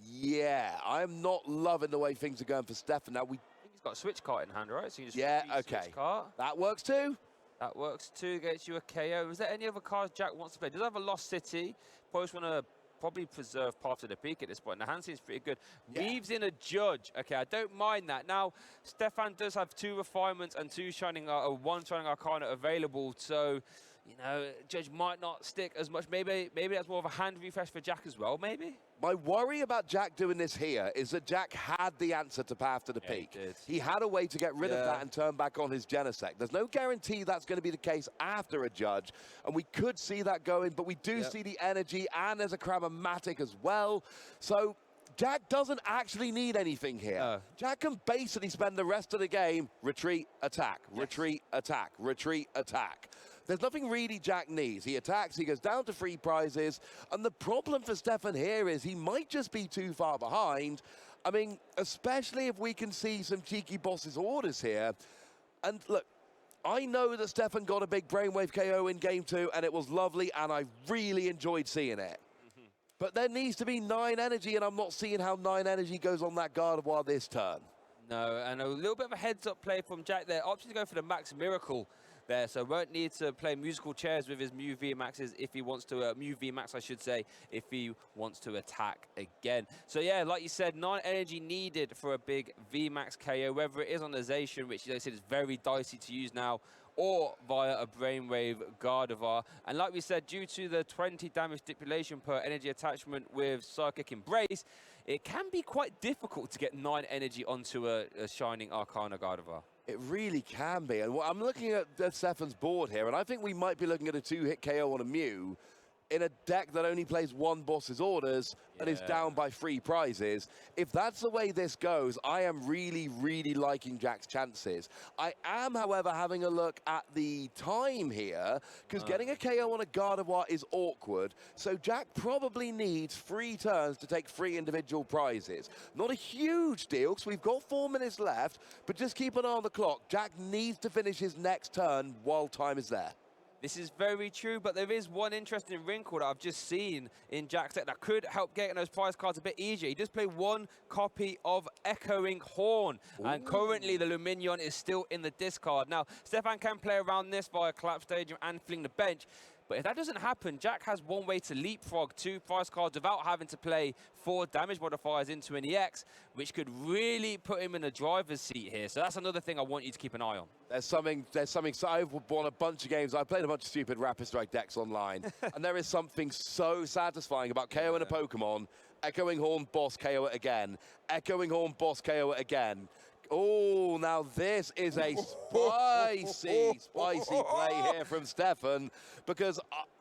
[SPEAKER 2] yeah, I'm not loving the way things are going for Stefan. Now,
[SPEAKER 1] He's got a switch cart in hand, right? So you just
[SPEAKER 2] okay. That works too.
[SPEAKER 1] That works too, gets you a KO. Is there any other cards Jack wants to play? Does have a Lost City? Probably want to preserve Path to the Peak at this point. The hand seems pretty good. Yeah. Weaves in a Judge. Okay, I don't mind that. Now, Stefan does have 2 refinements and 1 Shining Arcana available. So, you know, Judge might not stick as much. Maybe that's more of a hand refresh for Jack as well, maybe?
[SPEAKER 2] My worry about Jack doing this here is that Jack had the answer to Path to the Peak. He had a way to get rid of that and turn back on his Genesect. There's no guarantee that's going to be the case after a Judge, and we could see that going, but we do see the energy, and there's a Crabomatic as well. So Jack doesn't actually need anything here. Jack can basically spend the rest of the game retreat, attack, retreat, attack, retreat, attack. There's nothing really Jack needs. He attacks, he goes down to 3 prizes, and the problem for Stefan here is he might just be too far behind. I mean, especially if we can see some cheeky boss's orders here. And look, I know that Stefan got a big Brainwave KO in Game 2, and it was lovely, and I really enjoyed seeing it. But there needs to be 9 energy, and I'm not seeing how 9 energy goes on that Gardevoir this turn.
[SPEAKER 1] No, and a little bit of a heads-up play from Jack there. Option to go for the Max Miracle there, so won't need to play musical chairs with his Mew VMAXs if he wants to, Mew VMAX I should say, if he wants to attack again. So yeah, like you said, 9 energy needed for a big VMAX KO, whether it is on the Zacian, which they said is very dicey to use now, or via a Brainwave Gardevoir. And like we said, due to the 20 damage stipulation per energy attachment with Psychic Embrace, it can be quite difficult to get 9 energy onto a Shining Arcana Gardevoir.
[SPEAKER 2] It really can be. And I'm looking at Stefan's board here, and I think we might be looking at a 2-hit KO on a Mew in a deck that only plays 1 boss's orders and is down by 3 prizes. If that's the way this goes, I am really, really liking Jack's chances. I am, however, having a look at the time here, because getting a KO on a Gardevoir is awkward, so Jack probably needs 3 turns to take 3 individual prizes. Not a huge deal, because we've got 4 minutes left, but just keep an eye on the clock. Jack needs to finish his next turn while time is there.
[SPEAKER 1] This is very true, but there is one interesting wrinkle that I've just seen in Jack's deck that could help getting those prize cards a bit easier. He does play 1 copy of Echoing Horn, and currently the Luminion is still in the discard. Now, Stefan can play around this via Collapse Stadium and Fling the Bench, but if that doesn't happen, Jack has one way to leapfrog 2 prize cards without having to play 4 damage modifiers into an EX, which could really put him in the driver's seat here. So that's another thing I want you to keep an eye on. There's something.
[SPEAKER 2] So I've won a bunch of games. I've played a bunch of stupid Rapid Strike decks online, and there is something so satisfying about KOing a Pokemon, Echoing Horn, boss, KO it again, Echoing Horn, boss, KO it again. Oh, now this is a spicy play here from Stefan, because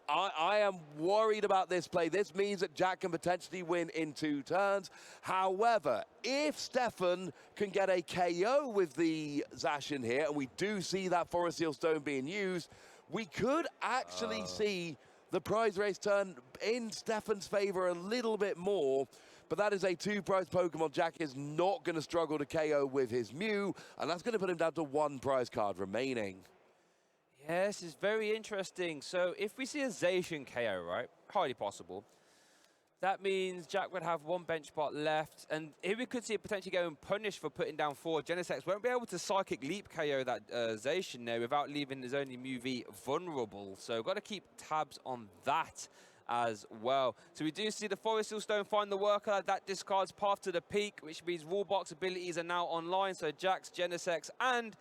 [SPEAKER 2] I am worried about this play. This means that Jack can potentially win in 2 turns. However, if Stefan can get a KO with the Zacian here, and we do see that Forest Seal Stone being used, we could actually see the prize race turn in Stefan's favor a little bit more. but that is a 2-prize Pokemon. Jack is not going to struggle to KO with his Mew, and that's going to put him down to 1 prize card remaining.
[SPEAKER 1] Yeah, this is very interesting. So if we see a Zacian KO, right, highly possible, that means Jack would have 1 bench spot left, and here we could see it potentially going punished for putting down 4. Genesect won't be able to Psychic Leap KO that Zacian there without leaving his only Mew V vulnerable. So got to keep tabs on that as well. So we do see the Forest Hill Stone find the worker. That discards Path to the Peak, which means Wallbox abilities are now online. So Jax, Genesect, and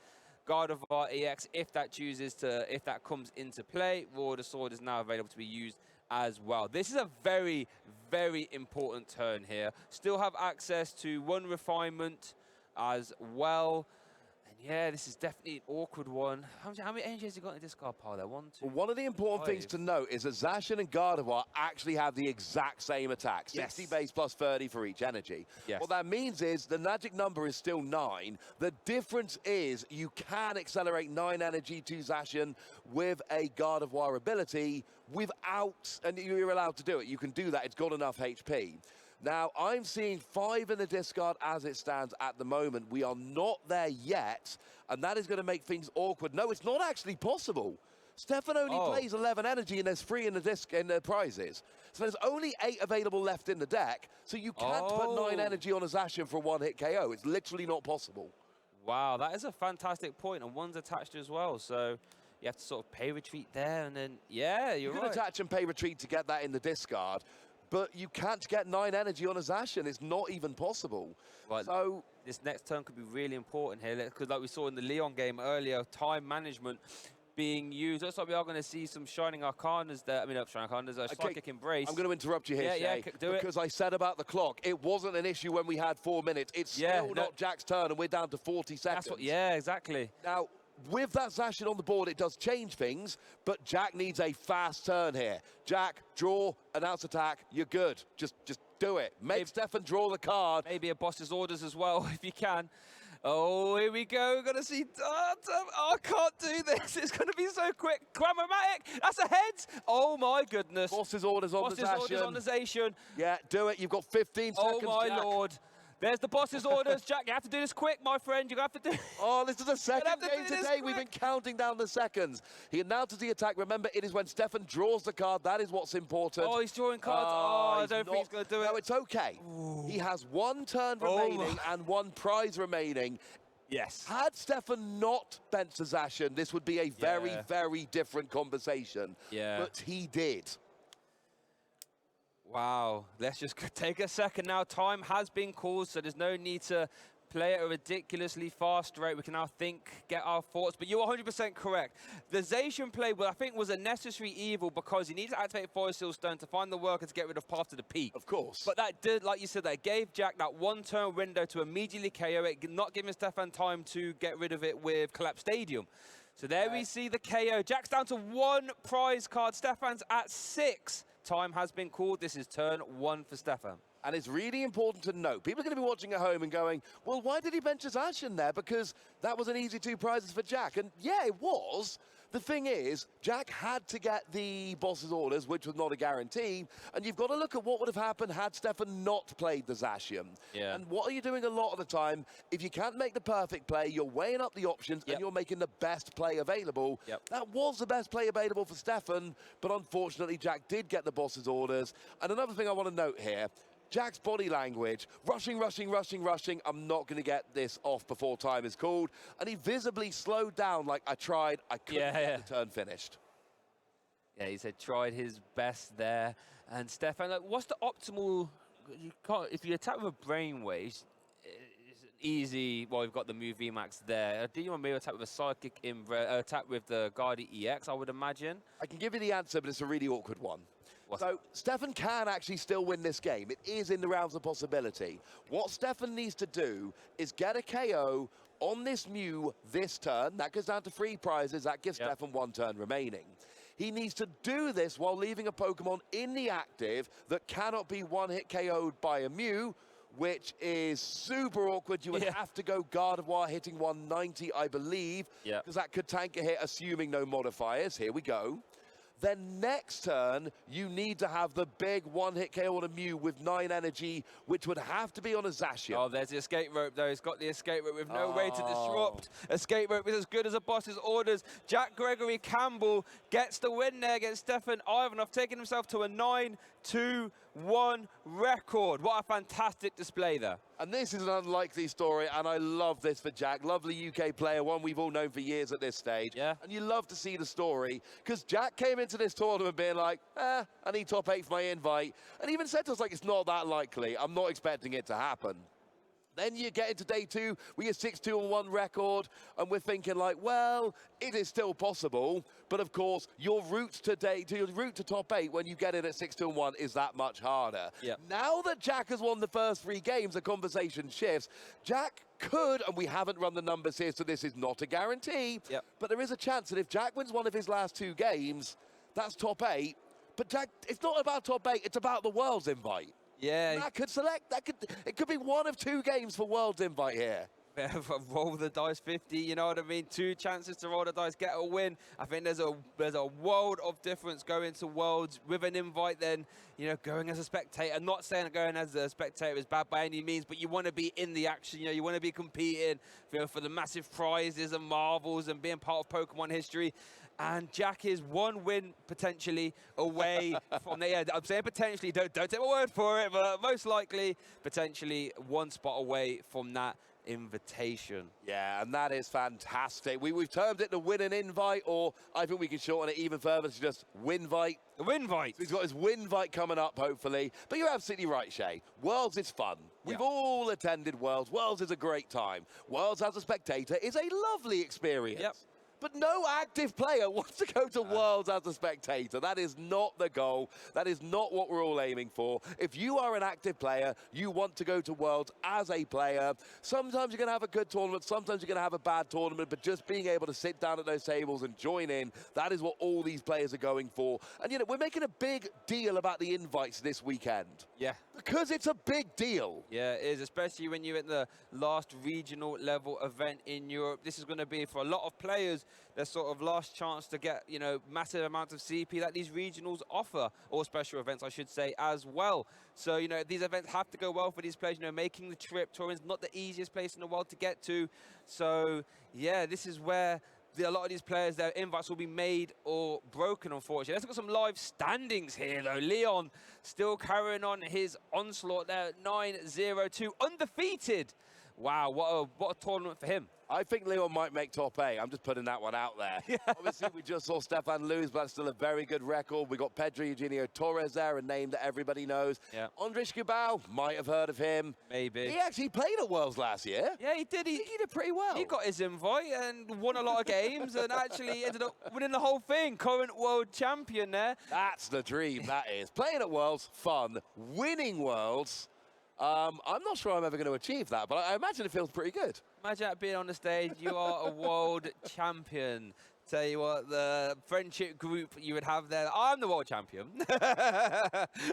[SPEAKER 1] Gardevoir EX, if that comes into play. Roar the Sword is now available to be used as well. This is a very, very important turn here. Still have access to 1 refinement as well. And yeah, this is definitely an awkward one. How many energy has he got in the discard pile there? 1, 2,
[SPEAKER 2] well, one of the important
[SPEAKER 1] 5.
[SPEAKER 2] things to note is that Zacian and Gardevoir actually have the exact same attack. 60 base plus 30 for each energy.
[SPEAKER 1] Yes.
[SPEAKER 2] What that means is the magic number is still 9. The difference is you can accelerate 9 energy to Zacian with a Gardevoir ability without, and you're allowed to do it. You can do that. It's got enough HP. Now, I'm seeing 5 in the discard as it stands at the moment. We are not there yet, and that is going to make things awkward. No, it's not actually possible. Stefan only plays 11 energy, and there's 3 in the prizes. So there's only 8 available left in the deck, so you can't put 9 energy on a Zacian for a 1-hit KO. It's literally not possible.
[SPEAKER 1] Wow, that is a fantastic point, and 1's attached as well, so you have to sort of pay retreat there, and then, yeah, you're right.
[SPEAKER 2] You can attach and pay retreat to get that in the discard, but you can't get 9 energy on a Zacian. It's not even possible.
[SPEAKER 1] Right.
[SPEAKER 2] So
[SPEAKER 1] this next turn could be really important here, because like we saw in the Leon game earlier, time management being used. Looks like we are going to see some Shining Arcanas there. I mean, not Shining Arcanas, a Psychic Embrace.
[SPEAKER 2] I'm going to interrupt you here, Shay, because I said about the clock, it wasn't an issue when we had 4 minutes. It's still not Jack's turn, and we're down to 40 seconds.
[SPEAKER 1] That's what, yeah, exactly.
[SPEAKER 2] Now, with that Zacian on the board, it does change things, but Jack needs a fast turn here. Jack, draw, announce attack, you're good. Just do it. Make Stefan draw the card.
[SPEAKER 1] Maybe a boss's orders as well, if you can. Oh, here we go. We're going to see... Oh, I can't do this. It's going to be so quick. Cramomatic. That's a head. Oh, my goodness.
[SPEAKER 2] Boss's orders on the Zacian.
[SPEAKER 1] Boss's orders on the Zacian.
[SPEAKER 2] Yeah, do it. You've got 15 seconds,
[SPEAKER 1] Oh, my
[SPEAKER 2] Jack.
[SPEAKER 1] Lord. There's the boss's orders. Jack, you have to do this quick, my friend. You have to do...
[SPEAKER 2] Oh, this is the second game today. We've been counting down the seconds. He announces the attack. Remember, it is when Stefan draws the card. That is what's important.
[SPEAKER 1] Oh, he's drawing cards. I don't think he's going to do it.
[SPEAKER 2] No, it's okay. Ooh. He has 1 turn remaining and 1 prize remaining.
[SPEAKER 1] Yes.
[SPEAKER 2] Had Stefan not bent to Zacian, this would be a very, very different conversation.
[SPEAKER 1] Yeah.
[SPEAKER 2] But he did.
[SPEAKER 1] Wow, let's just take a second now. Time has been called, so there's no need to play at a ridiculously fast rate. We can now think, get our thoughts, but you're 100% correct. The Zacian play, I think, was a necessary evil because he needed to activate Forest Hill Stone to find the worker to get rid of Path to the Peak.
[SPEAKER 2] Of course.
[SPEAKER 1] But that did, like you said, that gave Jack that 1-turn window to immediately KO it, not giving Stefan time to get rid of it with Collapse Stadium. So there we see the KO. Jack's down to 1 prize card. Stefan's at 6. Time has been called. This is turn 1 for Stefan.
[SPEAKER 2] And it's really important to note, people are going to be watching at home and going, well, why did he bench Zacian there? Because that was an easy 2 prizes for Jack. And yeah, it was. The thing is, Jack had to get the boss's orders, which was not a guarantee. And you've got to look at what would have happened had Stefan not played the Zacian.
[SPEAKER 1] Yeah.
[SPEAKER 2] And what are you doing a lot of the time? If you can't make the perfect play, you're weighing up the options and you're making the best play available. That was the best play available for Stefan, but unfortunately, Jack did get the boss's orders. And another thing I want to note here, Jack's body language, rushing. I'm not going to get this off before time is called. And he visibly slowed down like, I tried, I couldn't get the turn finished.
[SPEAKER 1] Yeah, he said tried his best there. And Stefan, like, what's the optimal... You can't, if you attack with a Brainwave, it's easy... Well, we've got the Move VMAX there. Do you want me to attack with a Psychic attack with the Guardi EX, I would imagine?
[SPEAKER 2] I can give you the answer, but it's a really awkward one. So Stefan can actually still win this game. It is in the realms of possibility. What Stefan needs to do is get a KO on this Mew this turn. That goes down to 3 prizes. That gives Stefan 1 turn remaining. He needs to do this while leaving a Pokemon in the active that cannot be 1-hit KO'd by a Mew, which is super awkward. You would have to go Gardevoir hitting 190, I believe, because that could tank a hit, assuming no modifiers. Here we go. then next turn, you need to have the big one-hit KO on a Mew with 9 energy, which would have to be on a Zacian.
[SPEAKER 1] Oh, there's the escape rope, though. He's got the escape rope with no way to disrupt. Escape rope is as good as a boss's orders. Jack Gregory Campbell gets the win there against Stefan Ivanov, taking himself to a 9-2-1 record. What a fantastic display there.
[SPEAKER 2] And this is an unlikely story, and I love this for Jack. Lovely UK player, one we've all known for years at this stage.
[SPEAKER 1] Yeah.
[SPEAKER 2] And you love to see the story, because Jack came into this tournament being like, I need top 8 for my invite. And even said to us, like, it's not that likely. I'm not expecting it to happen. Then you get into day 2, we get 6-2-1 record, and we're thinking like, well, it is still possible, but of course, your route to top 8 when you get in at 6-1 is that much harder.
[SPEAKER 1] Yep.
[SPEAKER 2] Now that Jack has won the first 3 games, the conversation shifts. Jack could, and we haven't run the numbers here, so this is not a guarantee, but there is a chance that if Jack wins one of his last 2 games, that's top 8. But Jack, it's not about top 8, it's about the Worlds invite.
[SPEAKER 1] Yeah.
[SPEAKER 2] It could be one of 2 games for Worlds invite here.
[SPEAKER 1] Roll the dice 50, you know what I mean? 2 chances to roll the dice, get a win. I think there's a world of difference going to Worlds with an invite then, you know, going as a spectator. Not saying that going as a spectator is bad by any means, but you want to be in the action, you know, you want to be competing for the massive prizes and marvels and being part of Pokemon history. And Jack is 1 win potentially away from there. Yeah, I'm saying potentially, don't take my word for it, but most likely potentially 1 spot away from that invitation.
[SPEAKER 2] Yeah, and that is fantastic. We've termed it the win and invite, or I think we can shorten it even further to just winvite.
[SPEAKER 1] The winvite.
[SPEAKER 2] So he's got his winvite coming up, hopefully. But you're absolutely right, Shay. Worlds is fun. We've all attended Worlds. Worlds is a great time. Worlds as a spectator is a lovely experience.
[SPEAKER 1] Yep.
[SPEAKER 2] But no active player wants to go to Worlds as a spectator. That is not the goal. That is not what we're all aiming for. If you are an active player, you want to go to Worlds as a player. Sometimes you're going to have a good tournament, sometimes you're going to have a bad tournament, but just being able to sit down at those tables and join in, that is what all these players are going for. And, you know, we're making a big deal about the invites this weekend.
[SPEAKER 1] Yeah.
[SPEAKER 2] Because it's a big deal.
[SPEAKER 1] Yeah, it is, especially when you're at the last regional level event in Europe. This is going to be, for a lot of players, their sort of last chance to get, you know, massive amounts of CP that these regionals offer, or special events, I should say, as well. So, you know, these events have to go well for these players. You know, making the trip, Turin's not the easiest place in the world to get to. So, yeah, this is where a lot of these players, their invites will be made or broken, unfortunately. Let's look at some live standings here, though. Leon still carrying on his onslaught there, 9-0-2, undefeated. Wow, what a tournament for him.
[SPEAKER 2] I think Leon might make top 8. I'm just putting that one out there. Yeah. Obviously, we just saw Stefan lose, but that's still a very good record. We got Pedro Eugenio Torres there, a name that everybody knows.
[SPEAKER 1] Yeah.
[SPEAKER 2] Andres Gubao, might have heard of him.
[SPEAKER 1] Maybe.
[SPEAKER 2] He actually played at Worlds last year.
[SPEAKER 1] Yeah, he did. He did pretty well. He got his invite and won a lot of games and actually ended up winning the whole thing. Current world champion there.
[SPEAKER 2] That's the dream, that is. Playing at Worlds, fun. Winning Worlds, I'm not sure I'm ever going to achieve that, but I imagine it feels pretty good.
[SPEAKER 1] Imagine that being on the stage, you are a world champion. Tell you what, the friendship group you would have there, I'm the world champion.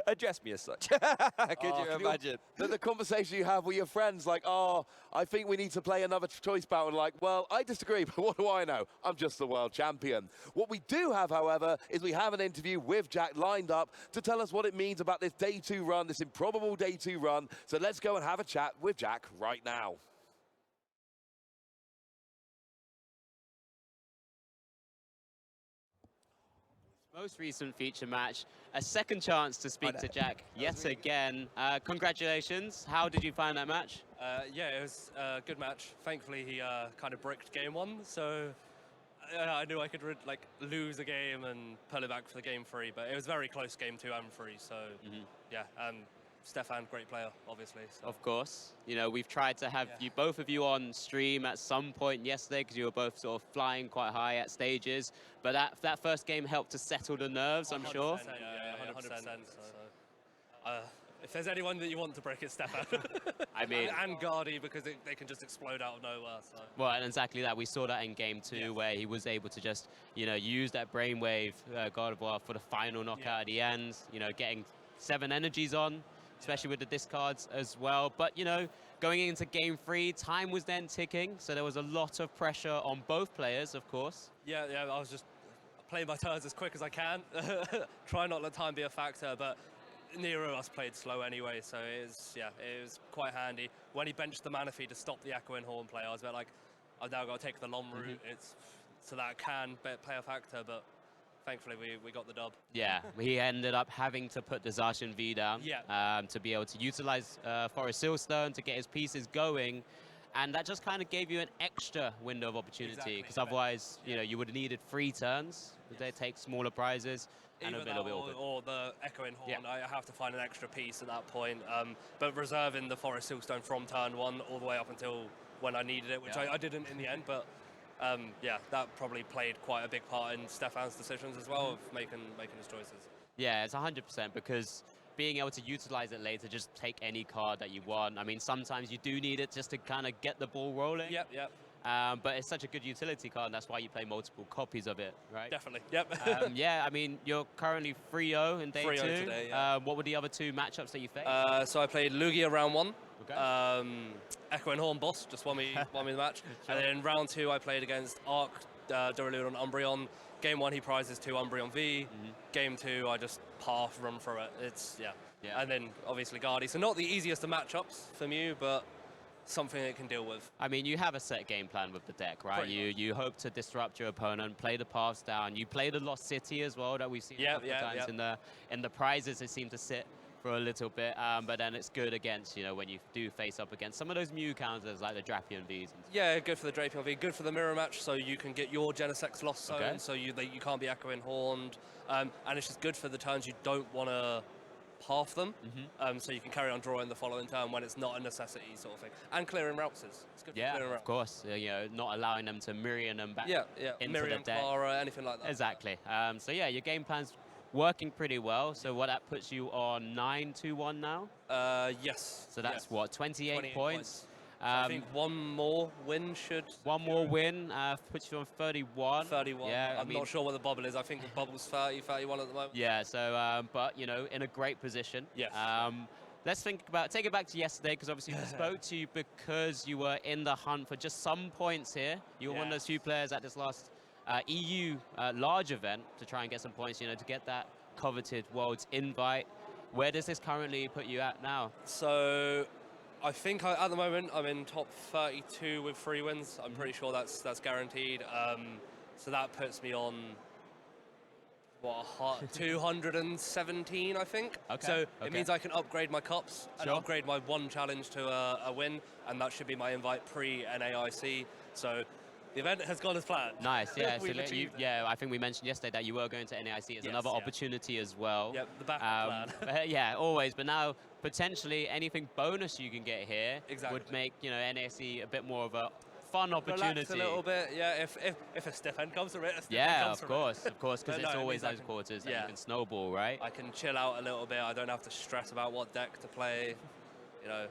[SPEAKER 1] Address me as such. Could you imagine?
[SPEAKER 2] The conversation you have with your friends, like, oh, I think we need to play another choice battle. Like, well, I disagree, but what do I know? I'm just the world champion. What we do have, however, is we have an interview with Jack lined up to tell us what it means about this day 2 run, this improbable day 2 run. So let's go and have a chat with Jack right now.
[SPEAKER 3] Most recent feature match, a second chance to speak to Jack yet again. Congratulations. How did you find that match?
[SPEAKER 4] Yeah, it was a good match. Thankfully, he kind of bricked game 1, so I knew I could lose a game and pull it back for the game 3, but it was very close game 2 and 3, so yeah. Stefan, great player, obviously. So.
[SPEAKER 3] Of course. You know, we've tried to have you, both of you on stream at some point yesterday because you were both sort of flying quite high at stages. But that first game helped to settle the nerves, I'm sure.
[SPEAKER 4] Yeah, 100%. So, if there's anyone that you want to break, it's Stefan.
[SPEAKER 3] I mean,
[SPEAKER 4] and Guardy, because they can just explode out of nowhere. So.
[SPEAKER 3] Well, and exactly that. We saw that in game 2, where he was able to just, you know, use that brainwave Gardevoir for the final knockout at the end. You know, getting 7 energies on. Especially with the discards as well. But, you know, going into game 3, time was then ticking, so there was a lot of pressure on both players, of course.
[SPEAKER 4] Yeah, I was just play my turns as quick as I can. Try not let time be a factor, but Nero us played slow anyway, so it was quite handy. When he benched the Manaphy to stop the Echoing Horn play, I was a bit like, I've now got to take the long route. It's so that can play a factor, but thankfully we got the dub.
[SPEAKER 3] Yeah, he ended up having to put the Zacian V down to be able to utilize Forest Silstone to get his pieces going. And that just kind of gave you an extra window of opportunity, because otherwise, you know, you would have needed 3 turns. They take smaller prizes.
[SPEAKER 4] Either that or the Echoing Horn, I have to find an extra piece at that point. But reserving the Forest Silstone from turn 1 all the way up until when I needed it, which I didn't in the end, but yeah, that probably played quite a big part in Stefan's decisions as well, of making his choices. Yeah,
[SPEAKER 3] it's 100%, because being able to utilize it later, just take any card that you want. I mean, sometimes you do need it just to kind of get the ball rolling.
[SPEAKER 4] Yep.
[SPEAKER 3] But it's such a good utility card, and that's why you play multiple copies of it, right?
[SPEAKER 4] Definitely, yep.
[SPEAKER 3] Yeah, I mean, you're currently 3-0 in day 2.
[SPEAKER 4] Today, yeah.
[SPEAKER 3] What were the other 2 matchups that you faced?
[SPEAKER 4] So I played Lugia round 1. Okay. Echoing Horn boss just won me the match. Sure. And then round 2 I played against Arc, Duraludon, Umbreon. Game 1 he prizes 2 Umbreon V. Game 2 I just half run through it. It's yeah. And then obviously Guardy. So not the easiest of matchups for Mew, but something it can deal with. I
[SPEAKER 3] mean, you have a set game plan with the deck, right? You hope to disrupt your opponent, play the paths down. You play the Lost City as well, that we've seen a couple of times in the prizes. It seemed to sit for a little bit, but then it's good against, you know, when you do face up against some of those Mew counters like the Drapion Vs.
[SPEAKER 4] Yeah, good for the Drapion V, good for the mirror match, so you can get your Genesect Lost Zone, so you can't be Echoing Horned, and it's just good for the turns you don't want to half them, so you can carry on drawing the following turn when it's not a necessity sort of thing, and clearing routes. It's good for clearing routes.
[SPEAKER 3] Of course, you know, not allowing them to Miriam them back into
[SPEAKER 4] Miriam,
[SPEAKER 3] the deck.
[SPEAKER 4] Clara, anything like that.
[SPEAKER 3] Exactly. So yeah, your game plan's working pretty well. So what, that puts you on 9-2-1 now?
[SPEAKER 4] Yes.
[SPEAKER 3] So that's what, 28 points?
[SPEAKER 4] So I think one more win should...
[SPEAKER 3] One more win puts you on 31.
[SPEAKER 4] 31. Yeah, I'm not sure what the bubble is. I think the bubble's 30, 31 at the moment.
[SPEAKER 3] Yeah, so, but, you know, in a great position.
[SPEAKER 4] Yes.
[SPEAKER 3] Let's take it back to yesterday, because obviously we spoke to you because you were in the hunt for just some points here. You were one of those few players at this last EU large event to try and get some points, you know, to get that coveted Worlds invite. Where does this currently put you at now?
[SPEAKER 4] So I think at the moment I'm in top 32 with 3 wins. I'm pretty sure that's guaranteed. So that puts me on what, 217, I think.
[SPEAKER 3] Okay.
[SPEAKER 4] So it means I can upgrade my cups and upgrade my 1 challenge to a win, and that should be my invite pre-NAIC. So the event has gone as planned.
[SPEAKER 3] Nice, yeah. So I think we mentioned yesterday that you were going to NAIC as another opportunity as well.
[SPEAKER 4] Yep, the backup plan.
[SPEAKER 3] Yeah, always. But now, potentially, anything bonus you can get here would make, you know, NAIC a bit more of a fun opportunity.
[SPEAKER 4] Relax a little bit, yeah. If a stiff end comes from it,
[SPEAKER 3] of course, because it's always those quarters that you can snowball, right?
[SPEAKER 4] I can chill out a little bit. I don't have to stress about what deck to play. You know,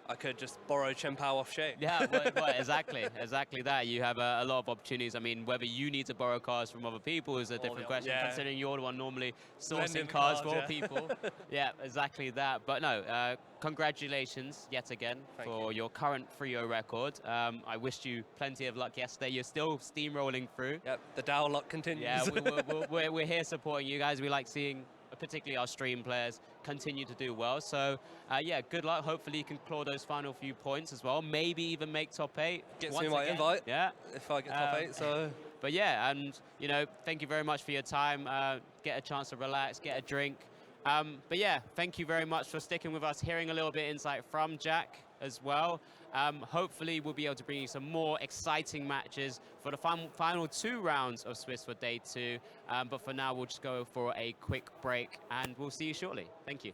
[SPEAKER 4] I could just borrow Chien-Pao off Shay.
[SPEAKER 3] Yeah, well, exactly that. You have a lot of opportunities. I mean, whether you need to borrow cards from other people is a different question, considering you're the one normally sourcing cards for people. Yeah, exactly that. But no, congratulations yet again for your current 3-0 record. I wished you plenty of luck yesterday. You're still steamrolling through.
[SPEAKER 4] Yep, the Dow luck continues.
[SPEAKER 3] Yeah, we're here supporting you guys. We like seeing, particularly our stream players, continue to do well. So yeah, good luck. Hopefully you can claw those final few points as well. Maybe even make top 8.
[SPEAKER 4] Gets me my invite.
[SPEAKER 3] Yeah,
[SPEAKER 4] if I get top 8. So.
[SPEAKER 3] But yeah, and you know, thank you very much for your time. Get a chance to relax, get a drink. But yeah, thank you very much for sticking with us, hearing a little bit insight from Jack as well. Hopefully we'll be able to bring you some more exciting matches for the final 2 rounds of Swiss for day 2. But for now, we'll just go for a quick break, and we'll see you shortly. Thank you.